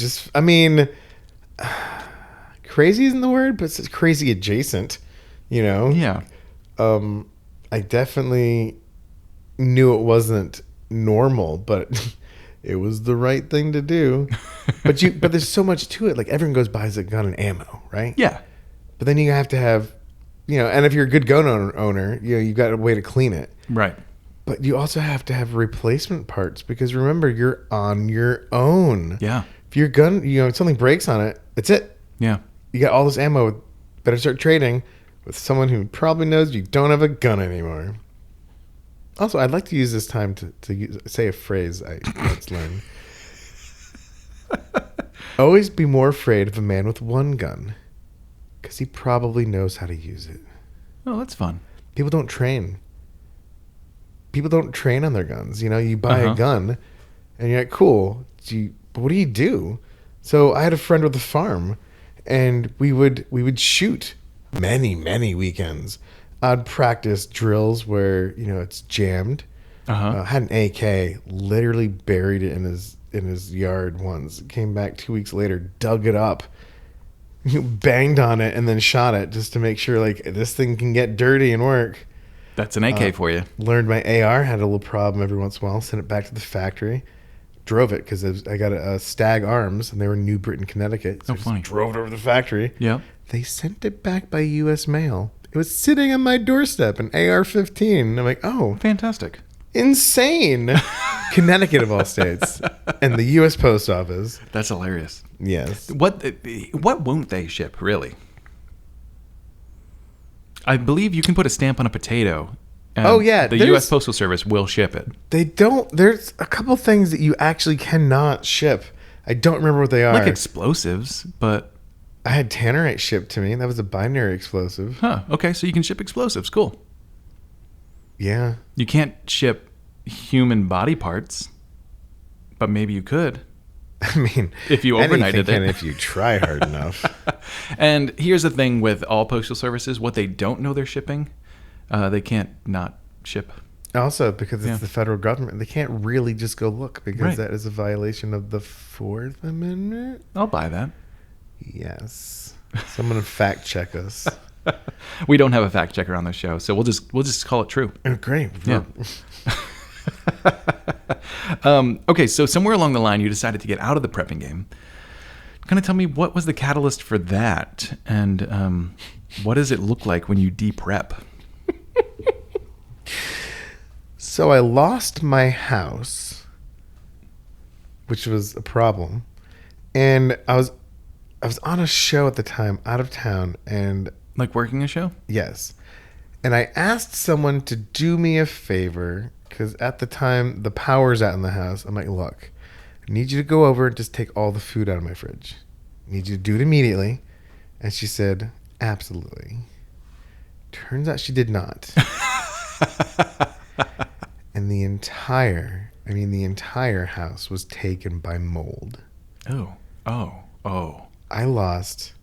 Crazy isn't the word, but it's crazy adjacent, Yeah. I definitely knew it wasn't normal, but it was the right thing to do. But there's so much to it. Everyone goes buys a gun and ammo, right? Yeah. But then you have to have, and if you're a good gun owner, you've got a way to clean it. Right. But you also have to have replacement parts because remember, you're on your own. Yeah. If your gun, something breaks on it, that's it. Yeah. You got all this ammo. Better start trading with someone who probably knows you don't have a gun anymore. Also, I'd like to use this time to say a phrase I once learned. Always be more afraid of a man with one gun because he probably knows how to use it. Oh, that's fun. People don't train. People don't train on their guns. You buy a gun and you're like, cool. But what do you do? So I had a friend with a farm and we would shoot many weekends. I'd practice drills where, it's jammed. Had an AK, literally buried it in his yard once. Came back 2 weeks later, dug it up, banged on it and then shot it just to make sure this thing can get dirty and work. That's an AK for you. Learned my AR, had a little problem every once in a while, sent it back to the factory. Drove it because I got a Stag Arms and they were in New Britain, Connecticut. So funny. Drove it over to the factory. Yeah. They sent it back by U.S. mail. It was sitting on my doorstep, an AR-15. And I'm like, oh. Fantastic. Insane. Connecticut of all states. And the U.S. Post Office. That's hilarious. Yes. What won't they ship, really? I believe you can put a stamp on a potato. And the U.S. Postal Service will ship it. They don't. There's a couple things that you actually cannot ship. I don't remember what they are. Like explosives, but... I had tannerite shipped to me. That was a binary explosive. Huh. Okay, so you can ship explosives. Cool. Yeah. You can't ship human body parts, but maybe you could. I mean, if you overnighted it. If you try hard enough. And here's the thing with all postal services, what they don't know they're shipping, they can't not ship. Also, because it's the federal government, they can't really just go look because Right. that is a violation of the Fourth Amendment. I'll buy that. Yes. Someone fact check us. We don't have a fact checker on the show, so we'll just call it true. Oh, great. Yeah. Okay, so somewhere along the line, you decided to get out of the prepping game. Kind of tell me, what was the catalyst for that, and what does it look like when you de-prep? So I lost my house, which was a problem, and I was on a show at the time, out of town, and Like working a show? yes, and I asked someone to do me a favor because at the time the power's out in the house. I'm like, look, I need you to go over and just take all the food out of my fridge. I need you to do it immediately. And she said, absolutely. Turns out she did not. And the entire house was taken by mold. Oh. I lost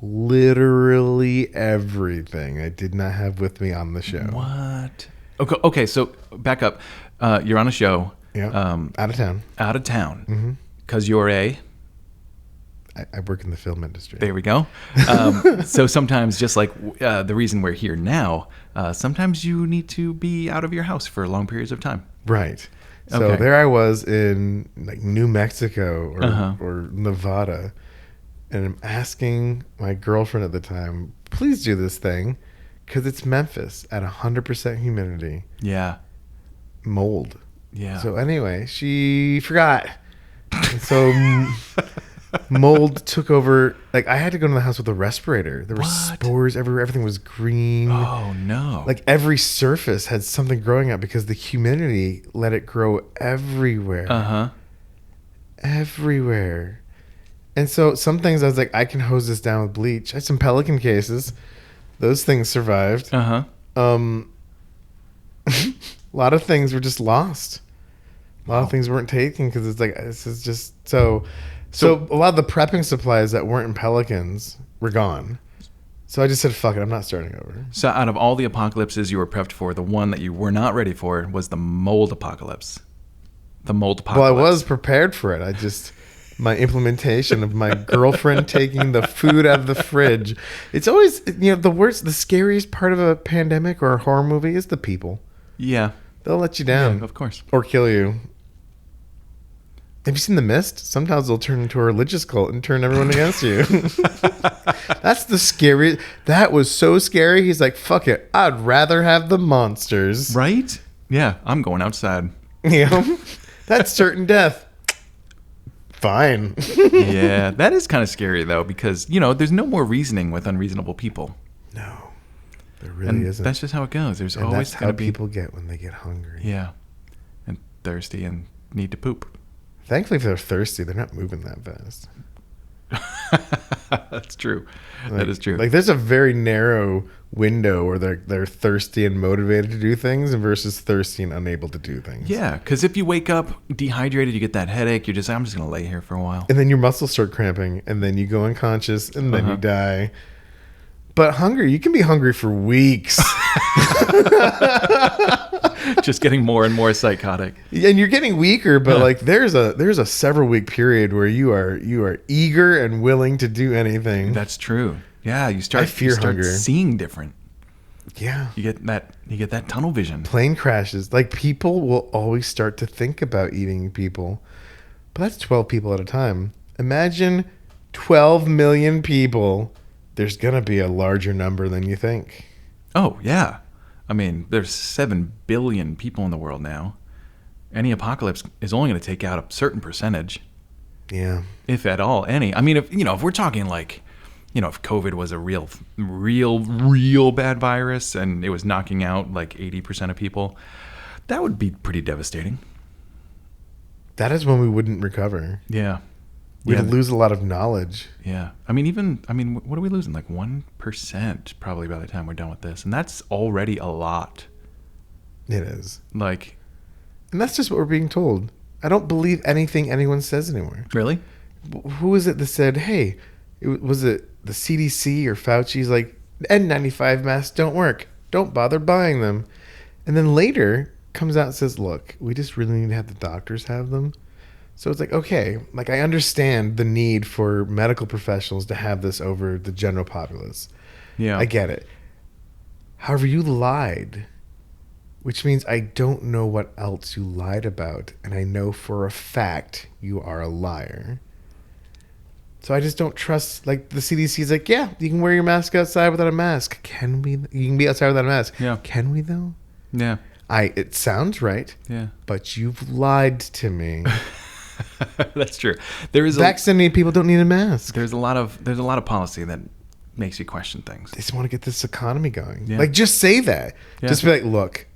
literally everything I did not have with me on the show. What? Okay, so back up. You're on a show. Yeah. Out of town. Out of town. Mm-hmm. Because you're I work in the film industry. There we go. So sometimes, just like the reason we're here now, sometimes you need to be out of your house for long periods of time. Right. So Okay. there I was in like New Mexico Uh-huh. or Nevada, and I'm asking my girlfriend at the time, please do this thing, because it's Memphis at 100% humidity, Yeah. mold. Yeah. So anyway, she forgot. And so mold took over. Like I had to go to the house with a respirator. There were What? spores everywhere. Everything was green. Oh, no. Like every surface had something growing out because the humidity let it grow everywhere. Uh-huh. Everywhere. And so some things I was like, I can hose this down with bleach. I had some Pelican cases. Those things survived. Uh-huh. A lot of things were just lost. A lot of things weren't taken because it's like, this is just so a lot of the prepping supplies that weren't in Pelicans were gone. So I just said, fuck it, I'm not starting over. So out of all the apocalypses you were prepped for, the one that you were not ready for was the mold apocalypse. The mold apocalypse. Well, I was prepared for it. I just, my implementation of my girlfriend taking the food out of the fridge. It's always, the scariest part of a pandemic or a horror movie is the people. Yeah. They'll let you down. Yeah, of course. Or kill you. Have you seen The Mist? Sometimes they'll turn into a religious cult and turn everyone against you. That's the scary. That was so scary. He's like, fuck it. I'd rather have the monsters. Right? Yeah, I'm going outside. That's certain death. Fine. Yeah, that is kind of scary, though, because, there's no more reasoning with unreasonable people. No, there really And isn't. that's just how it goes. There's And always that's going how to be... people get when they get hungry. Yeah. And thirsty and need to poop. Thankfully, if they're thirsty, they're not moving that fast. That's true. That is true. Like, there's a very narrow window where they're thirsty and motivated to do things versus thirsty and unable to do things. Yeah, because if you wake up dehydrated, you get that headache, you're just, I'm just going to lay here for a while. And then your muscles start cramping, and then you go unconscious, and then you die. But hungry, you can be hungry for weeks. Just getting more and more psychotic. And you're getting weaker, but like there's a several week period where you are eager and willing to do anything. That's true. Yeah, you start hunger. seeing different. Yeah. You get that tunnel vision. Plane crashes. Like, people will always start to think about eating people. But that's 12 people at a time. Imagine 12 million people. There's going to be a larger number than you think. Oh, yeah. I mean, there's 7 billion people in the world now. Any apocalypse is only going to take out a certain percentage. Yeah. If at all, any. I mean, if we're talking like, if COVID was a real bad virus and it was knocking out like 80% of people, that would be pretty devastating. That is when we wouldn't recover. Yeah. We'd lose a lot of knowledge. Yeah. I mean, what are we losing? Like 1% probably by the time we're done with this. And that's already a lot. It is. Like. And that's just what we're being told. I don't believe anything anyone says anymore. Really? Who is it that said, hey, was it the CDC or Fauci's like, N95 masks don't work. Don't bother buying them. And then later comes out and says, look, we just really need to have the doctors have them. So it's like, okay, like I understand the need for medical professionals to have this over the general populace. Yeah. I get it. However, you lied, which means I don't know what else you lied about, and I know for a fact you are a liar. So I just don't trust, like, the CDC is like, yeah, you can wear your mask outside without a mask. Can we? You can be outside without a mask. Yeah. Can we, though? Yeah. It sounds right. Yeah. But you've lied to me. That's true. There is Vaccinated people don't need a mask. there's a lot of policy that makes you question things. They just want to get this economy going. Yeah. Like, just say that. Yeah. Just be like, look,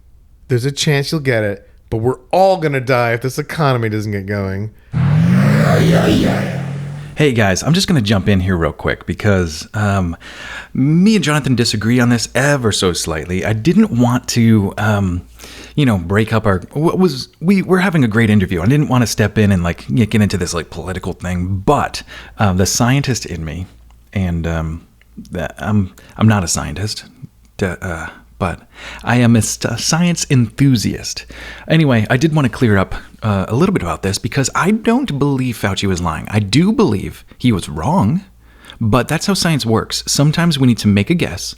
there's a chance you'll get it, but we're all going to die if this economy doesn't get going. Hey guys, I'm just going to jump in here real quick because me and Jonathan disagree on this ever so slightly. I didn't want to, break up we're having a great interview. I didn't want to step in and like get into this like political thing, but the scientist in me, and I'm not a scientist, but I am a science enthusiast. Anyway, I did want to clear up a little bit about this because I don't believe Fauci was lying. I do believe he was wrong, but that's how science works. Sometimes we need to make a guess,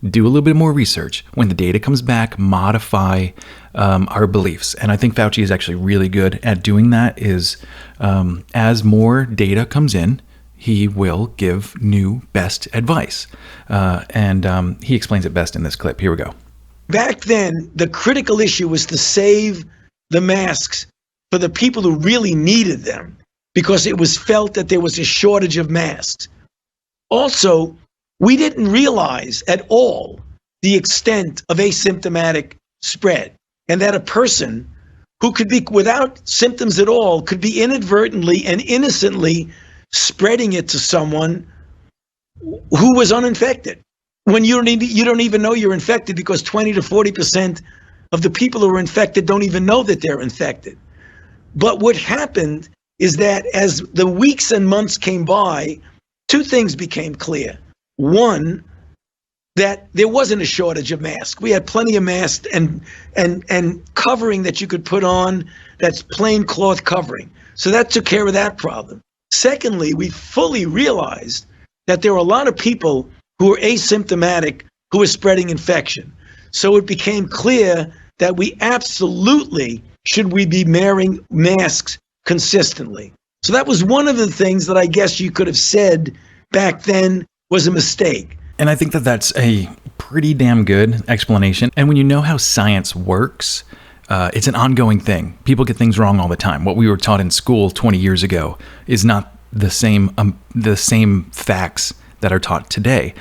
do a little bit more research. When the data comes back, modify our beliefs. And I think Fauci is actually really good at doing that. As more data comes in, he will give new best advice. And he explains it best in this clip. Here we go. Back then, the critical issue was to save the masks for the people who really needed them because it was felt that there was a shortage of masks. Also, we didn't realize at all the extent of asymptomatic spread, and that a person who could be without symptoms at all could be inadvertently and innocently spreading it to someone who was uninfected. When you don't even know you're infected because 20 to 40% of the people who are infected don't even know that they're infected. But what happened is that as the weeks and months came by, two things became clear. One, that there wasn't a shortage of masks. We had plenty of masks and covering that you could put on that's plain cloth covering. So that took care of that problem. Secondly, we fully realized that there were a lot of people who were asymptomatic who were spreading infection. So it became clear that we absolutely should be wearing masks consistently. So that was one of the things that I guess you could have said back then was a mistake. And I think that that's a pretty damn good explanation. And when you know how science works, it's an ongoing thing. People get things wrong all the time. What we were taught in school 20 years ago is not the same facts that are taught today,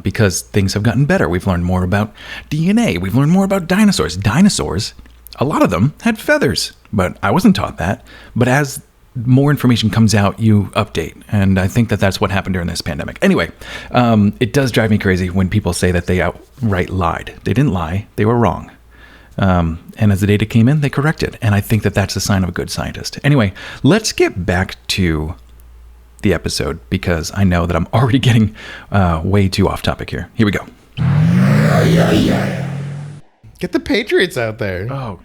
because things have gotten better. We've learned more about DNA. We've learned more about dinosaurs. Dinosaurs, a lot of them had feathers, but I wasn't taught that. But as more information comes out, you update. And I think that that's what happened during this pandemic. Anyway, it does drive me crazy when people say that they outright lied. They didn't lie. They were wrong. And as the data came in, they corrected. And I think that that's a sign of a good scientist. Anyway, let's get back to the episode because I know that I'm already getting way too off topic here. Here we go. Get the Patriots out there. Oh.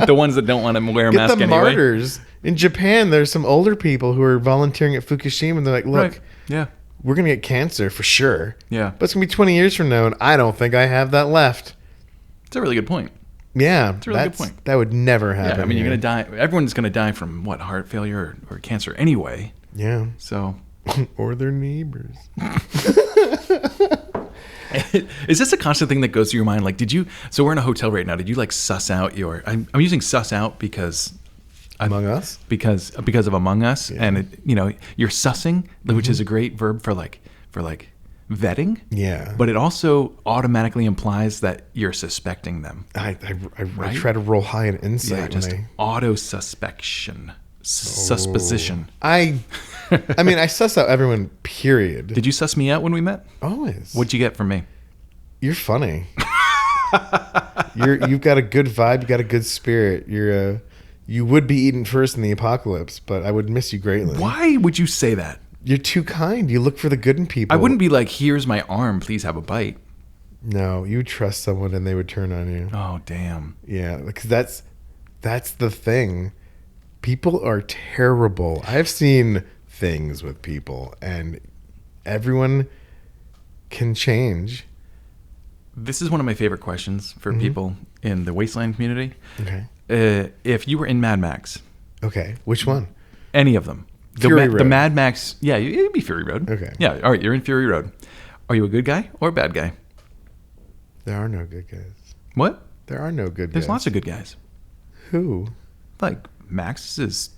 The ones that don't want to wear a Get mask the anyway. martyrs. In Japan, there's some older people who are volunteering at Fukushima, and they're like, look, Right. Yeah. we're going to get cancer for sure. Yeah. But it's going to be 20 years from now, and I don't think I have that left. It's a really good point. Yeah. a really good point. That would never happen. Yeah, I mean, you're here. going to die. Everyone's going to die from what? Heart failure or cancer anyway. Yeah. So. Or their neighbors. Is this a constant thing that goes through your mind? Like, so we're in a hotel right now. Did you like suss out I'm using suss out because Among Us? because of Among Us, Yeah. and you're sussing, which is a great verb for vetting. Yeah. But it also automatically implies that you're suspecting them. I Right? try to roll high in insight when Just I... auto-suspicion. Suspicion. I mean, I suss out everyone, period. Did you suss me out when we met? Always. What'd you get from me? You're funny. You've got a good vibe. You got a good spirit. You would be eaten first in the apocalypse, but I would miss you greatly. Why would you say that? You're too kind. You look for the good in people. I wouldn't be like, here's my arm, please have a bite. No, you would trust someone and they would turn on you. Oh, damn. Yeah, because that's the thing. People are terrible. I've seen things with people, and everyone can change. This is one of my favorite questions for people in the Wasteland community. Okay. If you were in Mad Max, Okay. Which one? any of them, Fury Road. the Mad Max, yeah, it'd be Fury Road. Okay. Yeah, all right, you're in Fury Road. Are you a good guy or a bad guy? There are no good guys. What? There are no good guys. There's lots of good guys. Who? Like Max is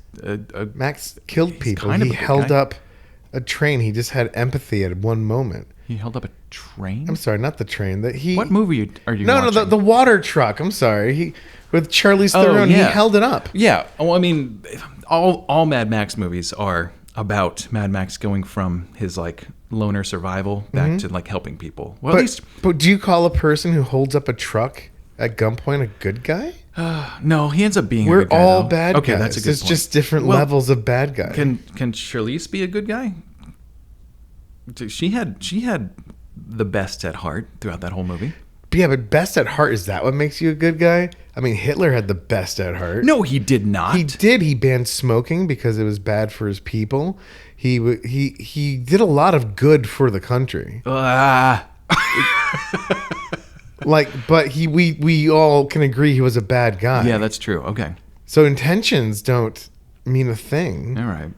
Max killed people. kind of He a good held guy. up a train. He just had empathy at one moment. he held up a train. I'm sorry, not the train. That he. What movie are you? No, watching? the water truck. I'm sorry. He with Charlize Theron. yeah. He held it up. Yeah. Well, I mean, all Mad Max movies are about Mad Max going from his like loner survival back to like helping people. Well, at least But do you call a person who holds up a truck at gunpoint a good guy? no, he ends up being. We're a good guy, all though. bad Okay, guys. that's a good There's point. just different Well, levels of bad guy. Can Charlize be a good guy? She had the best at heart throughout that whole movie. Yeah, but best at heart, is that what makes you a good guy? I mean, Hitler had the best at heart. No, he did not. He did. He banned smoking because it was bad for his people. He did a lot of good for the country. But we all can agree he was a bad guy. Yeah, that's true. Okay. So intentions don't mean a thing. All right.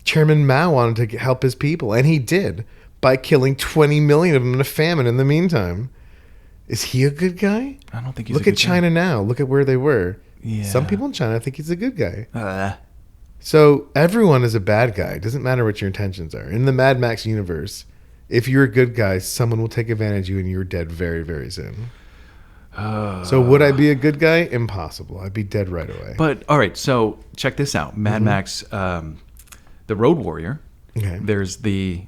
Chairman Mao wanted to help his people, and he did by killing 20 million of them in a famine in the meantime. Is he a good guy? I don't think he's Look a good at China now. Look at where they were. Yeah. Some people in China think he's a good guy. guy. So everyone is a bad guy. It doesn't matter what your intentions are. In the Mad Max universe, if you're a good guy, someone will take advantage of you and you're dead very, very soon. So would I be a good guy? Impossible. I'd be dead right away. But all right, so check this out. Mad Max, the Road Warrior. Okay. There's the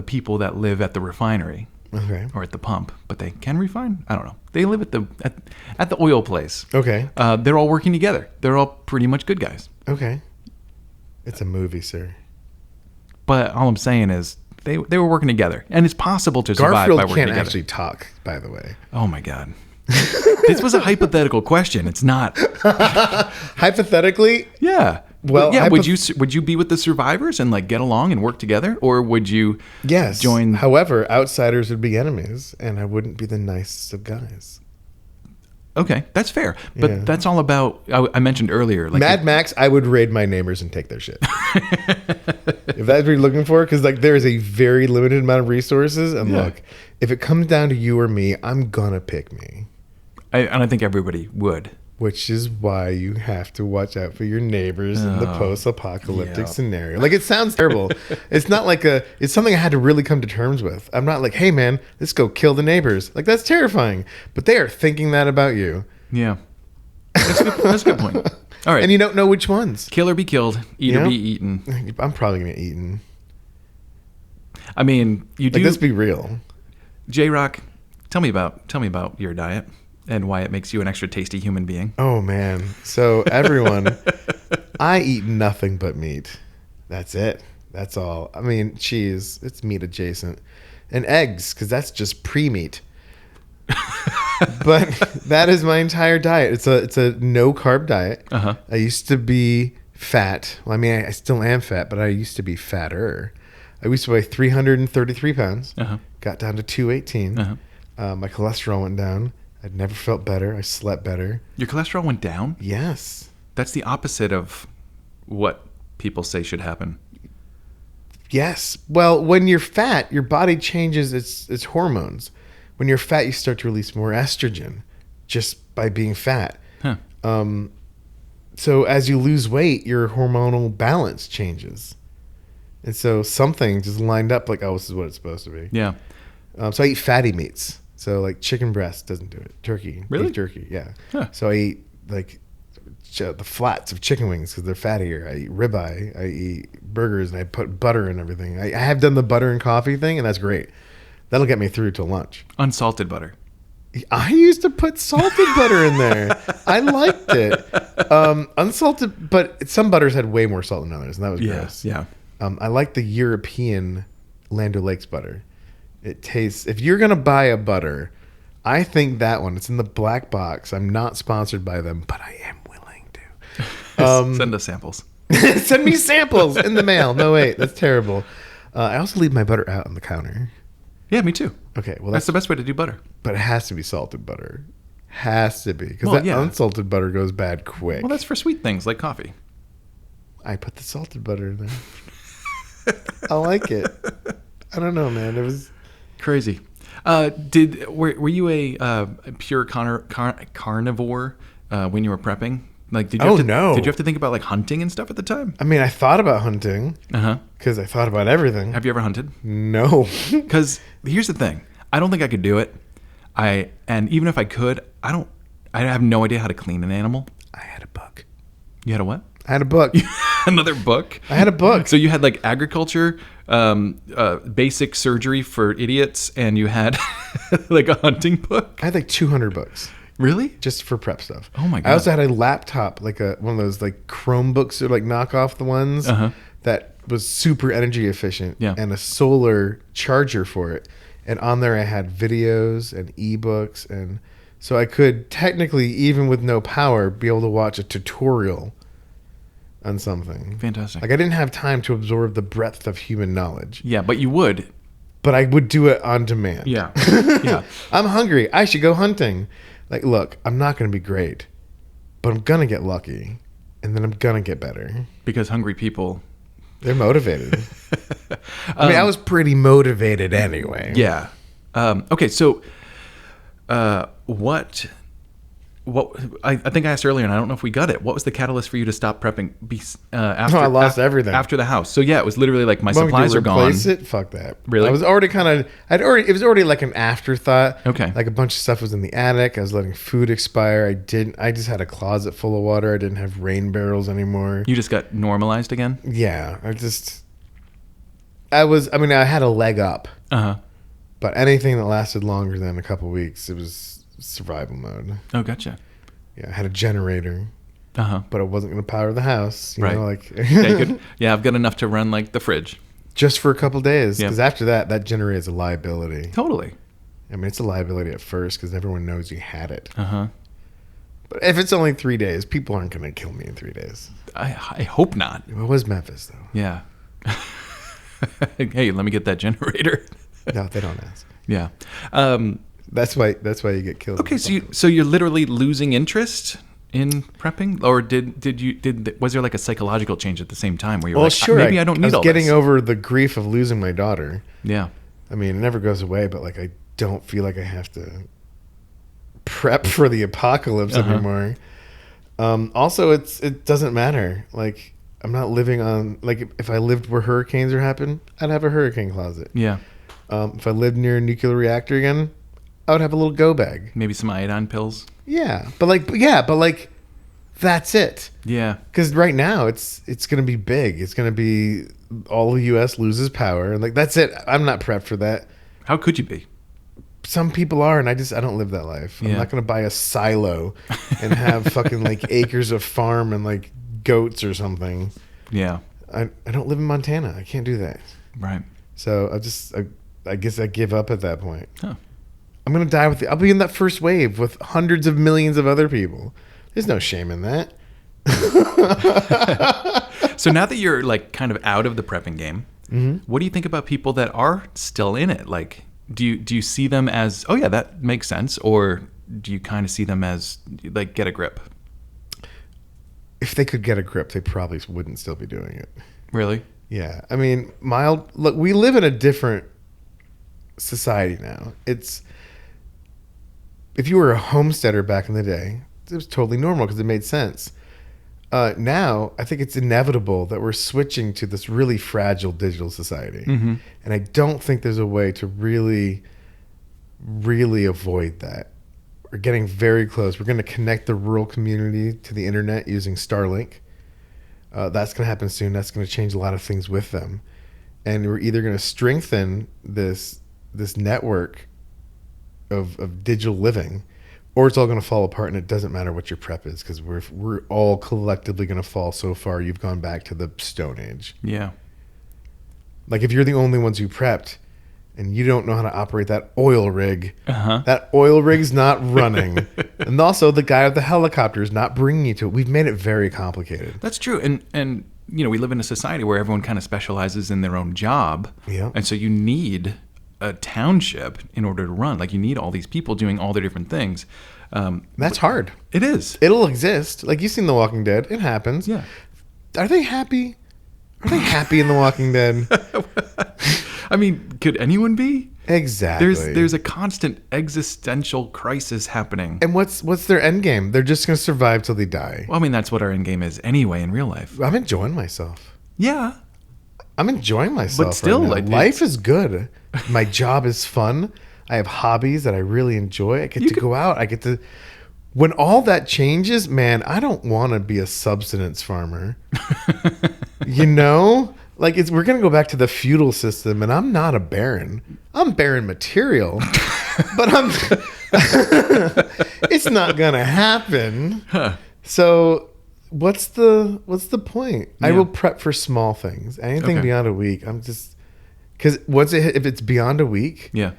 people that live at the refinery Okay. or at the pump, but they can refine. I don't know. They live at the oil place. Okay. They're all working together. They're all pretty much good guys. Okay. It's a movie, sir. But all I'm saying is they were working together, and it's possible to survive Garfield by working can't together. actually talk, by the way. Oh my god. This was a hypothetical question. It's not. Hypothetically, Yeah. Well, But yeah. Would you be with the survivors and like get along and work together, or would you? yes. Join. However, outsiders would be enemies, and I wouldn't be the nicest of guys. Okay, that's fair. But Yeah. that's all about. I mentioned earlier. Like Mad Max, I would raid my neighbors and take their shit. If that's what you're looking for, because like there is a very limited amount of resources, and Yeah. look, if it comes down to you or me, I'm gonna pick me. and I think everybody would. Which is why you have to watch out for your neighbors in the post-apocalyptic yeah. scenario. Like, it sounds terrible. It's not like it's something I had to really come to terms with. I'm not like, hey man, let's go kill the neighbors. Like, that's terrifying. But they are thinking that about you. Yeah. That's a good point. All right. And you don't know which ones. Kill or be killed, eat or Yeah. be eaten. I'm probably gonna get eaten. I mean, you do. Like, let's be real. J-Rock, tell me about your diet and why it makes you an extra tasty human being. Oh man. So everyone, I eat nothing but meat. That's it. That's all. I mean, cheese, it's meat adjacent. And eggs, because that's just pre-meat. But that is my entire diet. It's a no carb diet. Uh-huh. I used to be fat. Well, I mean, I still am fat, but I used to be fatter. I used to weigh 333 pounds. Uh-huh. Got down to 218. Uh-huh. My cholesterol went down. I'd never felt better. I slept better. Your cholesterol went down? Yes. That's the opposite of what people say should happen. Yes. Well, when you're fat, your body changes its hormones. When you're fat, you start to release more estrogen just by being fat. Huh. So as you lose weight, your hormonal balance changes. And so something just lined up like, oh, this is what it's supposed to be. Yeah. So I eat fatty meats. So like chicken breast doesn't do it. Turkey. Really? Beef jerky. Yeah. Huh. So I eat like the flats of chicken wings because they're fattier. I eat ribeye. I eat burgers and I put butter in everything. I have done the butter and coffee thing and that's great. That'll get me through till lunch. Unsalted butter. I used to put salted butter in there. I liked it. Unsalted, but some butters had way more salt than others, and that was gross. Yeah. I like the European Land O'Lakes butter. It tastes. If you're gonna buy a butter, I think that one. It's in the black box. I'm not sponsored by them, but I am willing Send us samples. Send me samples in the mail. No, wait, that's terrible. I also leave my butter out on the counter. Yeah, me too. Okay, well That's the best way to do butter. but it has to be salted butter. Has to be because Well, that yeah. unsalted butter goes bad quick. Well, that's for sweet things like coffee. I put the salted butter in there. I like it. I don't know, man. It was Crazy. Were you a pure carnivore when you were prepping? Like, did you Oh, have to, no. Did you have to think about like hunting and stuff at the time? I mean, I thought about hunting Uh-huh. because I thought about everything. Have you ever hunted? No. Because here's the thing. I don't think I could do it. And even if I could, I have no idea how to clean an animal. I had a book. You had a what? I had a book. Another book? I had a book. So you had like agriculture, basic surgery for idiots, and you had like a hunting book? I had like 200 books Really? just for prep stuff. Oh my God. I also had a laptop, like one of those like Chromebooks or like knock off the ones that was super energy efficient Yeah. and a solar charger for it. And on there I had videos and ebooks, and so I could technically, even with no power, be able to watch a tutorial on something. Fantastic. Like I didn't have time to absorb the breadth of human knowledge, Yeah, but you would. but I would do it on demand. Yeah. Yeah. I'm hungry. I should go hunting. Like, look, I'm not going to be great, but I'm going to get lucky, and then I'm going to get better. Because hungry people. They're motivated. I mean, I was pretty motivated anyway. Yeah. Okay, so what I think I asked earlier, and I don't know if we got it. What was the catalyst for you to stop prepping after I lost everything. after the house? So yeah, it was literally like my Want me to supplies are gone. replace it? Fuck that. Really? I was already it was already like an afterthought. Okay. Like a bunch of stuff was in the attic. I was letting food expire. I just had a closet full of water. I didn't have rain barrels anymore. You just got normalized again? Yeah. I had a leg up, Uh-huh. but anything that lasted longer than a couple weeks, it was survival mode. Oh, gotcha. Yeah. I had a generator, Uh-huh. but it wasn't going to power the house. You Right. know, like Yeah, you could, yeah, I've got enough to run like the fridge. just for a couple days. Yeah. Because after that generator is a liability. Totally. I mean, it's a liability at first because everyone knows you had it. Uh-huh. But if it's only 3 days, people aren't going to kill me in 3 days. I hope not. It was Memphis, though. Yeah. Hey, let me get that generator. No, they don't ask. Yeah. That's why you get killed. Okay, so you're literally losing interest in prepping, or was there like a psychological change at the same time where you're Well, like, sure. maybe I don't need I was all getting this? over the grief of losing my daughter. Yeah. I mean, it never goes away, but like I don't feel like I have to prep for the apocalypse anymore. Also, it doesn't matter. Like I'm not living on like if I lived where hurricanes are happening, I'd have a hurricane closet. Yeah. If I lived near a nuclear reactor again, I would have a little go bag. Maybe some iodine pills. Yeah, but that's it. Yeah. Because right now it's going to be big. It's going to be all the U.S. loses power, and like that's it. I'm not prepped for that. How could you be? Some people are, and I don't live that life. I'm Yeah. not going to buy a silo and have fucking like acres of farm and like goats or something. Yeah. I don't live in Montana. I can't do that. Right. So I guess I give up at that point. Huh. I'm going to die I'll be in that first wave with hundreds of millions of other people. There's no shame in that. So now that you're like kind of out of the prepping game, what do you think about people that are still in it? Like, do you see them as, oh yeah, that makes sense, or do you kind of see them as like get a grip? If they could get a grip, they probably wouldn't still be doing it. Really? Yeah. I mean, look, we live in a different society now. If you were a homesteader back in the day, it was totally normal because it made sense. Now, I think it's inevitable that we're switching to this really fragile digital society. Mm-hmm. And I don't think there's a way to really, really avoid that. We're getting very close. We're going to connect the rural community to the internet using Starlink. That's going to happen soon. That's going to change a lot of things with them. And we're either going to strengthen this network of digital living, or it's all going to fall apart, and it doesn't matter what your prep is because we're all collectively going to fall so far. You've gone back to the Stone Age. Yeah. Like if you're the only ones who prepped, and you don't know how to operate that oil rig. That oil rig's not running. And also the guy with the helicopter is not bringing you to it. We've made it very complicated. That's true. And you know, we live in a society where everyone kind of specializes in their own job. Yeah. And so you need a township in order to run. Like, you need all these people doing all their different things. That's hard. It is. It'll exist. Like, you've seen The Walking Dead. It happens. Yeah. Are they happy? Are they happy in The Walking Dead? I mean, could anyone be? Exactly. There's a constant existential crisis happening. And what's their end game? They're just going to survive till they die. Well, I mean, that's what our end game is anyway in real life. I'm enjoying myself. Yeah. I'm enjoying myself. But still, right now. like, life is good. My job is fun. I have hobbies that I really enjoy. I get to go out. I get to. When all that changes, man, I don't want to be a subsistence farmer. You know, like we're gonna go back to the feudal system, and I'm not a baron. I'm baron material, but it's not gonna happen. Huh. So. What's the point? Yeah. I will prep for small things. Anything beyond a week, I'm just because if it's beyond a week, Yeah.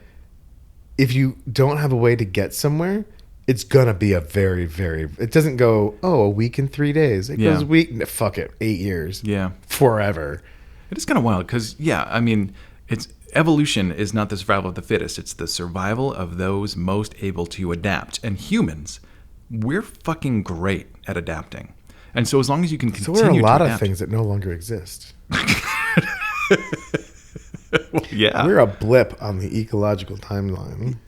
if you don't have a way to get somewhere, it's gonna be a very, very. It doesn't go a week and 3 days. It goes fuck it, 8 years. Yeah. Forever. It is kind of wild because, I mean, it's evolution is not the survival of the fittest. It's the survival of those most able to adapt. And humans, we're fucking great at adapting. And so as long as you can continue So there are a lot to of adapt, things that no longer exist. well, yeah. We're a blip on the ecological timeline.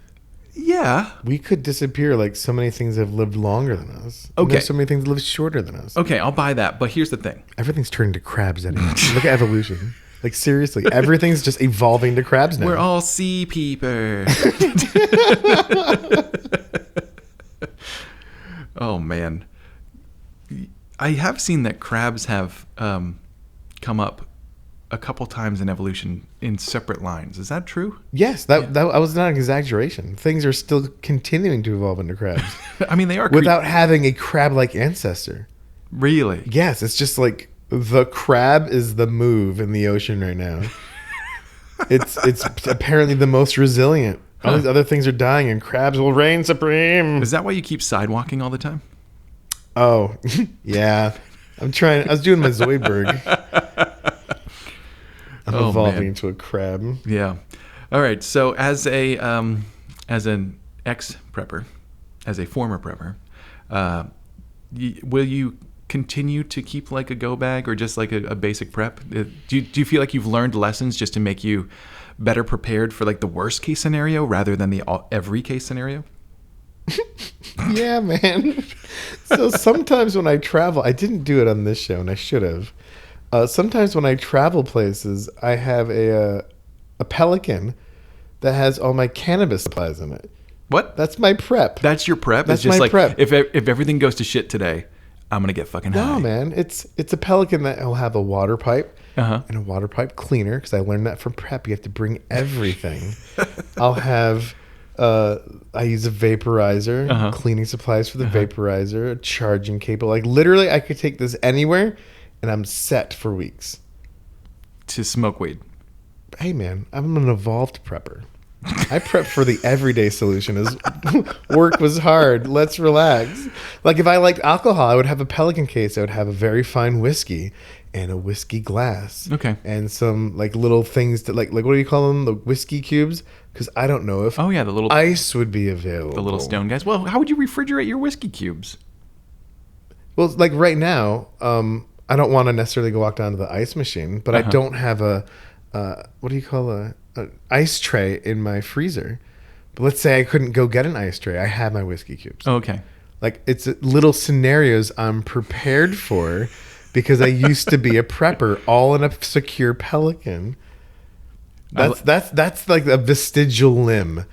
Yeah. We could disappear like so many things that have lived longer than us. And Okay. there's so many things that live shorter than us. Okay, I'll buy that. But here's the thing. Everything's turning to crabs anyway. Look at evolution. Like, seriously, everything's just evolving to crabs now. We're all sea people. Oh, man. I have seen that crabs have come up a couple times in evolution in separate lines. Is that true? Yes, that was not an exaggeration. Things are still continuing to evolve into crabs I mean, they are without having a crab-like ancestor. really. Yes, it's just like the crab is the move in the ocean right now. It's apparently the most resilient. All these other things are dying, and crabs will reign supreme. Is that why you keep sidewalking all the time? Oh, yeah. I was doing my Zoidberg. I'm evolving man. into a crab. Yeah. All right. So as an ex-prepper, as a former prepper, will you continue to keep like a go bag or just like a basic prep? Do you feel like you've learned lessons just to make you better prepared for like the worst case scenario rather than the every case scenario? Yeah, man. So sometimes when I travel, I didn't do it on this show, and I should have. Sometimes when I travel places, I have a Pelican that has all my cannabis supplies in it. What? That's my prep. That's your prep? That's it's just my like, prep. If everything goes to shit today, I'm going to get fucking high. No, man. It's a Pelican that will have a water pipe and a water pipe cleaner, because I learned that from prep. You have to bring everything. I'll have... I use a vaporizer, cleaning supplies for the vaporizer, a charging cable. Like, literally, I could take this anywhere, and I'm set for weeks. To smoke weed. Hey, man, I'm an evolved prepper. I prep for the everyday solution. Is work was hard. Let's relax. Like, if I liked alcohol, I would have a Pelican case. I would have a very fine whiskey and a whiskey glass. Okay. And some like little things that like what do you call them? The whiskey cubes? Because I don't know if the little ice would be available. the little stone guys. Well, how would you refrigerate your whiskey cubes? Well, like right now, I don't want to necessarily go walk down to the ice machine, but I don't have a what do you call an ice tray in my freezer. But let's say I couldn't go get an ice tray. I have my whiskey cubes. Oh, okay. Like, it's little scenarios I'm prepared for because I used to be a prepper, all in a secure Pelican. That's like a vestigial limb.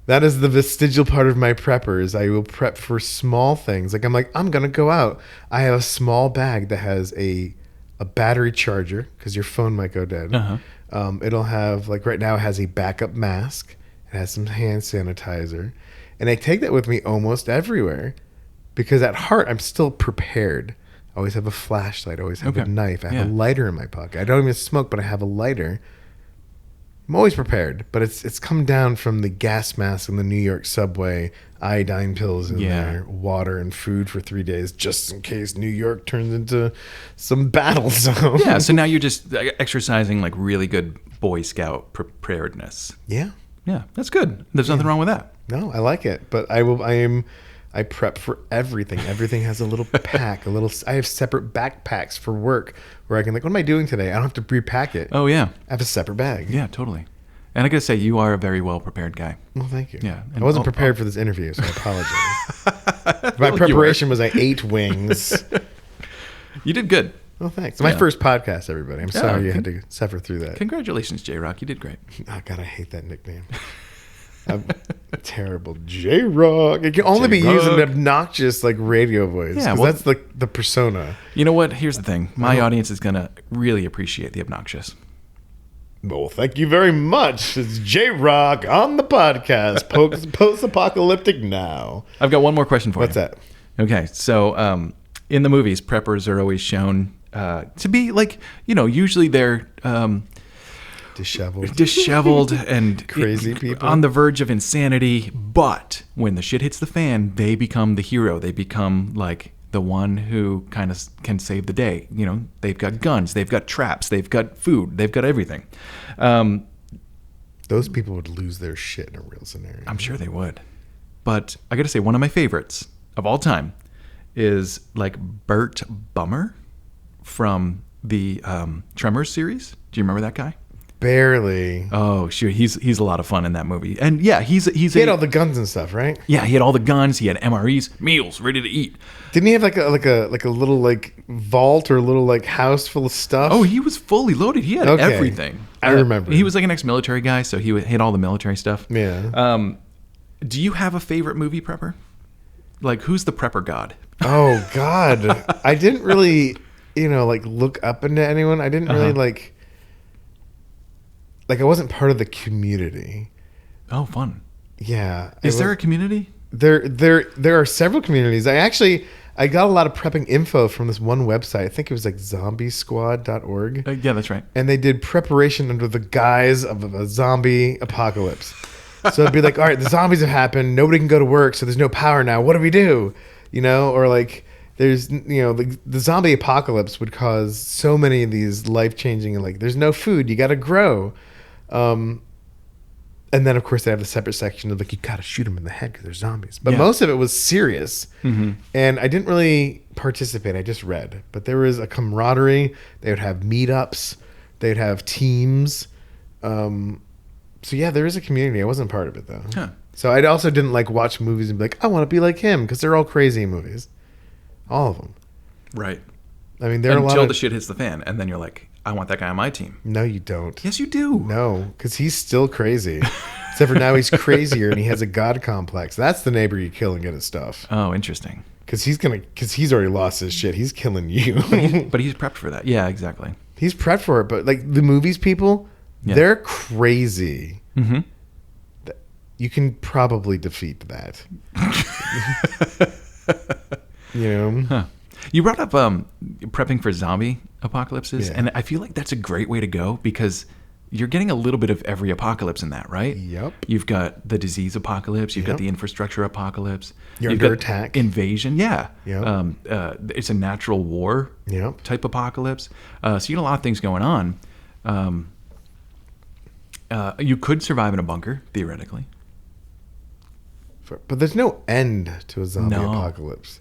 That is the vestigial part of my preppers. I will prep for small things. Like, I'm going to go out. I have a small bag that has a battery charger because your phone might go dead. It'll have, like right now, it has a backup mask. It has some hand sanitizer. And I take that with me almost everywhere because at heart, I'm still prepared. I always have a flashlight. I always have a knife. I have a lighter in my pocket. I don't even smoke, but I have a lighter. I'm always prepared, but it's come down from the gas mask in the New York subway, iodine pills in there, water and food for 3 days, just in case New York turns into some battle zone. Yeah, so now you're just exercising like really good Boy Scout preparedness. Yeah. Yeah, that's good. There's nothing wrong with that. No, I like it, but I prep for everything. Everything has a little pack, I have separate backpacks for work where I can what am I doing today? I don't have to repack it. Oh, yeah. I have a separate bag. Yeah, totally. And I got to say, you are a very well-prepared guy. Well, thank you. Yeah. I wasn't prepared for this interview, so I apologize. My preparation was I ate wings. You did good. Well, thanks. It's my first podcast, everybody. I'm sorry you had to suffer through that. Congratulations, J-Rock. You did great. Oh, God, I hate that nickname. I'm terrible. J-Rock. It can only be used in an obnoxious radio voice. Yeah, well, that's the persona. You know what? Here's the thing. My audience is going to really appreciate the obnoxious. Well, thank you very much. It's J-Rock on the podcast. Post-apocalyptic now. I've got one more question for you. What's that? Okay, so in the movies, preppers are always shown to be usually they're disheveled and crazy people on the verge of insanity. But when the shit hits the fan, they become the hero. They become the one who kind of can save the day. They've got guns, they've got traps, they've got food, they've got everything. Those people would lose their shit in a real scenario. I'm sure they would. But I got to say, one of my favorites of all time is Bert Bummer from the Tremors series. Do you remember that guy? Barely. Oh, sure. He's a lot of fun in that movie. And yeah, he had all the guns and stuff, right? Yeah, he had all the guns. He had MREs, meals ready to eat. Didn't he have a little vault or a little house full of stuff? Oh, he was fully loaded. He had everything. I remember. He was an ex-military guy, so he had all the military stuff. Yeah. Do you have a favorite movie prepper? Who's the prepper god? Oh God, I didn't really, look up into anyone. I didn't really I wasn't part of the community. Oh, fun. Yeah. Is there a community? There are several communities. I got a lot of prepping info from this one website. I think it was zombiesquad.org. Yeah, that's right. And they did preparation under the guise of a zombie apocalypse. So it'd be all right, the zombies have happened. Nobody can go to work, so there's no power now. What do we do? Or there's, the zombie apocalypse would cause so many of these life-changing, there's no food. You got to grow. And then, of course, they have the separate section of you got to shoot them in the head because they're zombies. But most of it was serious. Mm-hmm. And I didn't really participate. I just read. But there was a camaraderie. They would have meetups. They would have teams. So, yeah, there is a community. I wasn't part of it, though. Huh. So I also didn't watch movies and be I want to be like him because they're all crazy movies. All of them. Right. I mean, there are a lot until of... the shit hits the fan. And then you're I want that guy on my team. No, you don't. Yes, you do. No, because he's still crazy. Except for now he's crazier and he has a god complex. That's the neighbor you kill and get his stuff. Oh, interesting. Because he's already lost his shit. He's killing you. But he's prepped for that. Yeah, exactly. He's prepped for it. But the movies people, they're crazy. Mm-hmm. You can probably defeat that. Huh. You brought up prepping for zombie apocalypses, and I feel like that's a great way to go because you're getting a little bit of every apocalypse in that, right? Yep. You've got the disease apocalypse. You've got the infrastructure apocalypse. You're under attack. Invasion, yeah. Yep. It's a natural war type apocalypse. So you got a lot of things going on. You could survive in a bunker, theoretically. But there's no end to a zombie apocalypse.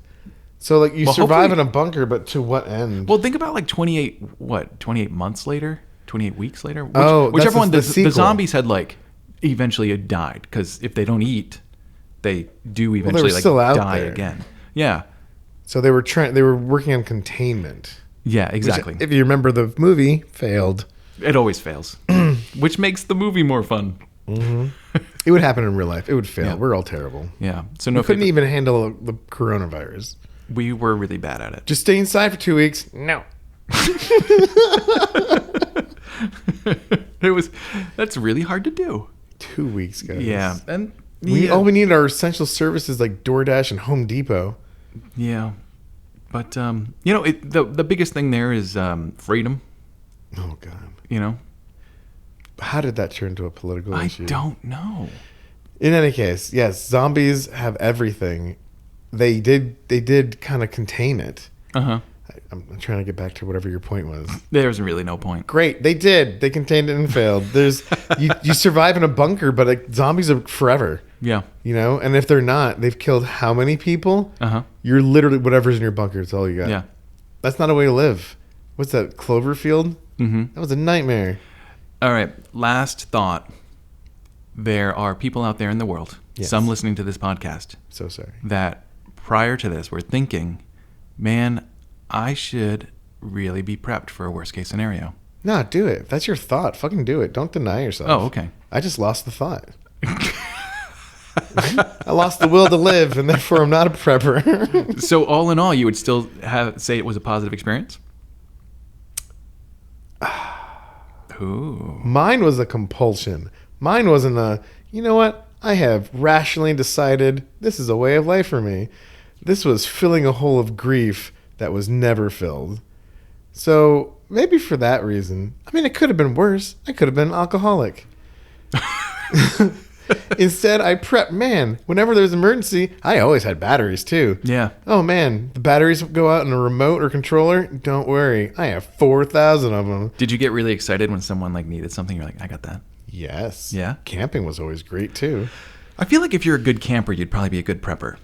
So you survive in a bunker, but to what end? Well, think about 28 months later, 28 weeks later. Whichever one. The zombies had eventually died because if they don't eat, they do eventually die again. Yeah. So they were working on containment. Yeah, exactly. Which, if you remember the movie, failed. It always fails, which makes the movie more fun. Mm-hmm. It would happen in real life. It would fail. Yeah. We're all terrible. Yeah. So we couldn't even handle the coronavirus. We were really bad at it. Just stay inside for 2 weeks. No. That's really hard to do. 2 weeks, guys. Yeah. And all we need are essential services like DoorDash and Home Depot. Yeah. But the biggest thing there is freedom. Oh God. How did that turn into a political issue? I don't know. In any case, yes, zombies have everything. They did kind of contain it. Uh-huh. I'm trying to get back to whatever your point was. There's really no point. Great, they did. They contained it and failed. There's you survive in a bunker, but like, zombies are forever. Yeah. You know, and if they're not, they've killed how many people? Uh-huh. You're literally whatever's in your bunker. It's all you got. Yeah. That's not a way to live. What's that? Cloverfield? Mm-hmm. That was a nightmare. All right. Last thought. There are people out there in the world, Yes. some listening to this podcast, So sorry. that prior to this were thinking, man, I should really be prepped for a worst case scenario. No, do it. If that's your thought, fucking do it. Don't deny yourself. Oh, okay. I just lost the thought. I lost the will to live, and therefore I'm not a prepper. So all in all, you would still say it was a positive experience? Ooh. Mine was a compulsion. Mine wasn't a, you know what? I have rationally decided this is a way of life for me. This was filling a hole of grief that was never filled. So maybe for that reason. I mean, it could have been worse. I could have been an alcoholic. Instead, I prepped. Man, whenever there's an emergency, I always had batteries too. Yeah. Oh man, the batteries go out in a remote or controller. Don't worry, I have 4,000 of them. Did you get really excited when someone like needed something? You're like, I got that. Yes. Yeah? Camping was always great too. I feel like if you're a good camper, you'd probably be a good prepper.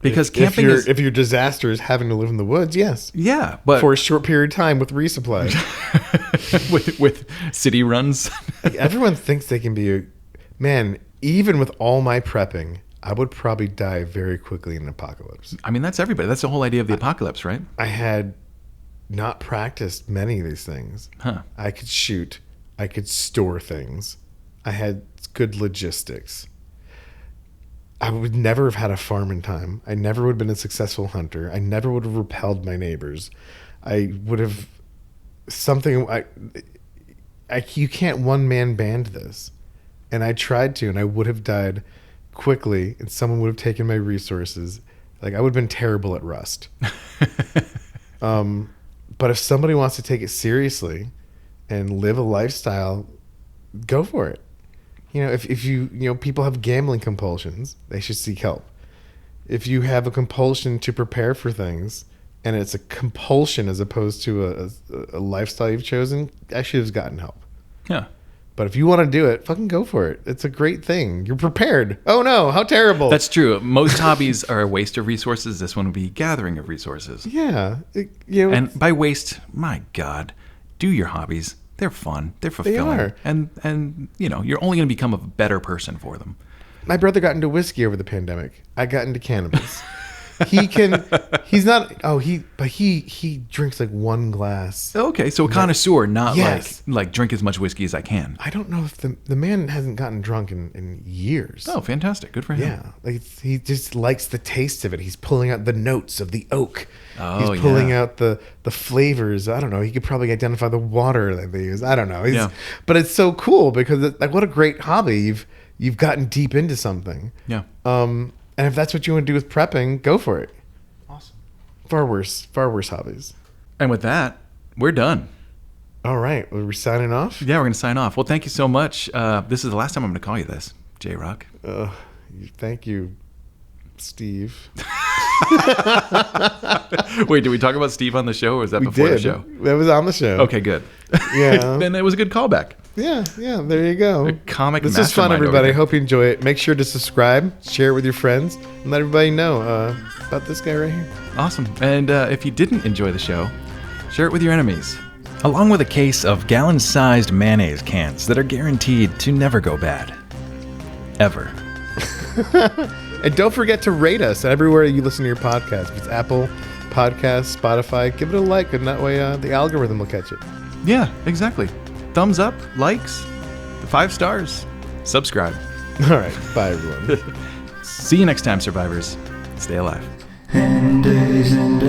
Because camping if your disaster is having to live in the woods, yes. Yeah, but For a short period of time with resupply. with city runs. Like, everyone thinks they can be man, even with all my prepping, I would probably die very quickly in an apocalypse. I mean, that's everybody. That's the whole idea of the apocalypse, right? I had not practiced many of these things. Huh. I could shoot. I could store things. I had good logistics. I would never have had a farm in time. I never would have been a successful hunter. I never would have repelled my neighbors. I would have something. You can't one-man band this. And I tried to, and I would have died quickly, and someone would have taken my resources. Like, I would have been terrible at Rust. But if somebody wants to take it seriously and live a lifestyle, go for it. You know, if you people have gambling compulsions, they should seek help. If you have a compulsion to prepare for things, and it's a compulsion as opposed to a lifestyle you've chosen, I should have gotten help. Yeah. But if you want to do it, fucking go for it. It's a great thing. You're prepared. Oh no, how terrible. That's true. Most hobbies are a waste of resources. This one would be gathering of resources. Yeah. And by waste, my God, do your hobbies. They're fun. They're fulfilling. are. And you're only going to become a better person for them. My brother got into whiskey over the pandemic. I got into cannabis. He drinks like one glass. Okay, so a connoisseur, not Yes. like drink as much whiskey as I can. I don't know if the man hasn't gotten drunk in years. Oh, fantastic. Good for him. Yeah, like he just likes the taste of it. He's pulling out the notes of the oak. Oh, He's pulling yeah. out the flavors. I don't know. He could probably identify the water that they use. I don't know. Yeah. But it's so cool because like what a great hobby. You've gotten deep into something. Yeah. And if that's what you want to do with prepping, go for it. Awesome. Far worse hobbies. And with that, we're done. All right, well, we're signing off. Yeah, we're going to sign off. Well, thank you so much. This is the last time I'm going to call you this, J-Rock. Thank you, Steve. Wait, did we talk about Steve on the show, or was that before the show? That was on the show. Okay, good. Yeah. Then it was a good callback. Yeah, there you go. A comic This is fun, mastermind over everybody. I here. hope you enjoy it. Make sure to subscribe, share it with your friends, and let everybody know about this guy right here. Awesome. And if you didn't enjoy the show, share it with your enemies. Along with a case of gallon-sized mayonnaise cans that are guaranteed to never go bad. Ever. And don't forget to rate us everywhere you listen to your podcast. If it's Apple Podcasts, Spotify, give it a like, and that way the algorithm will catch it. Yeah, exactly. Thumbs up, likes, 5 stars, subscribe. All right, bye everyone. See you next time, survivors. Stay alive. And days and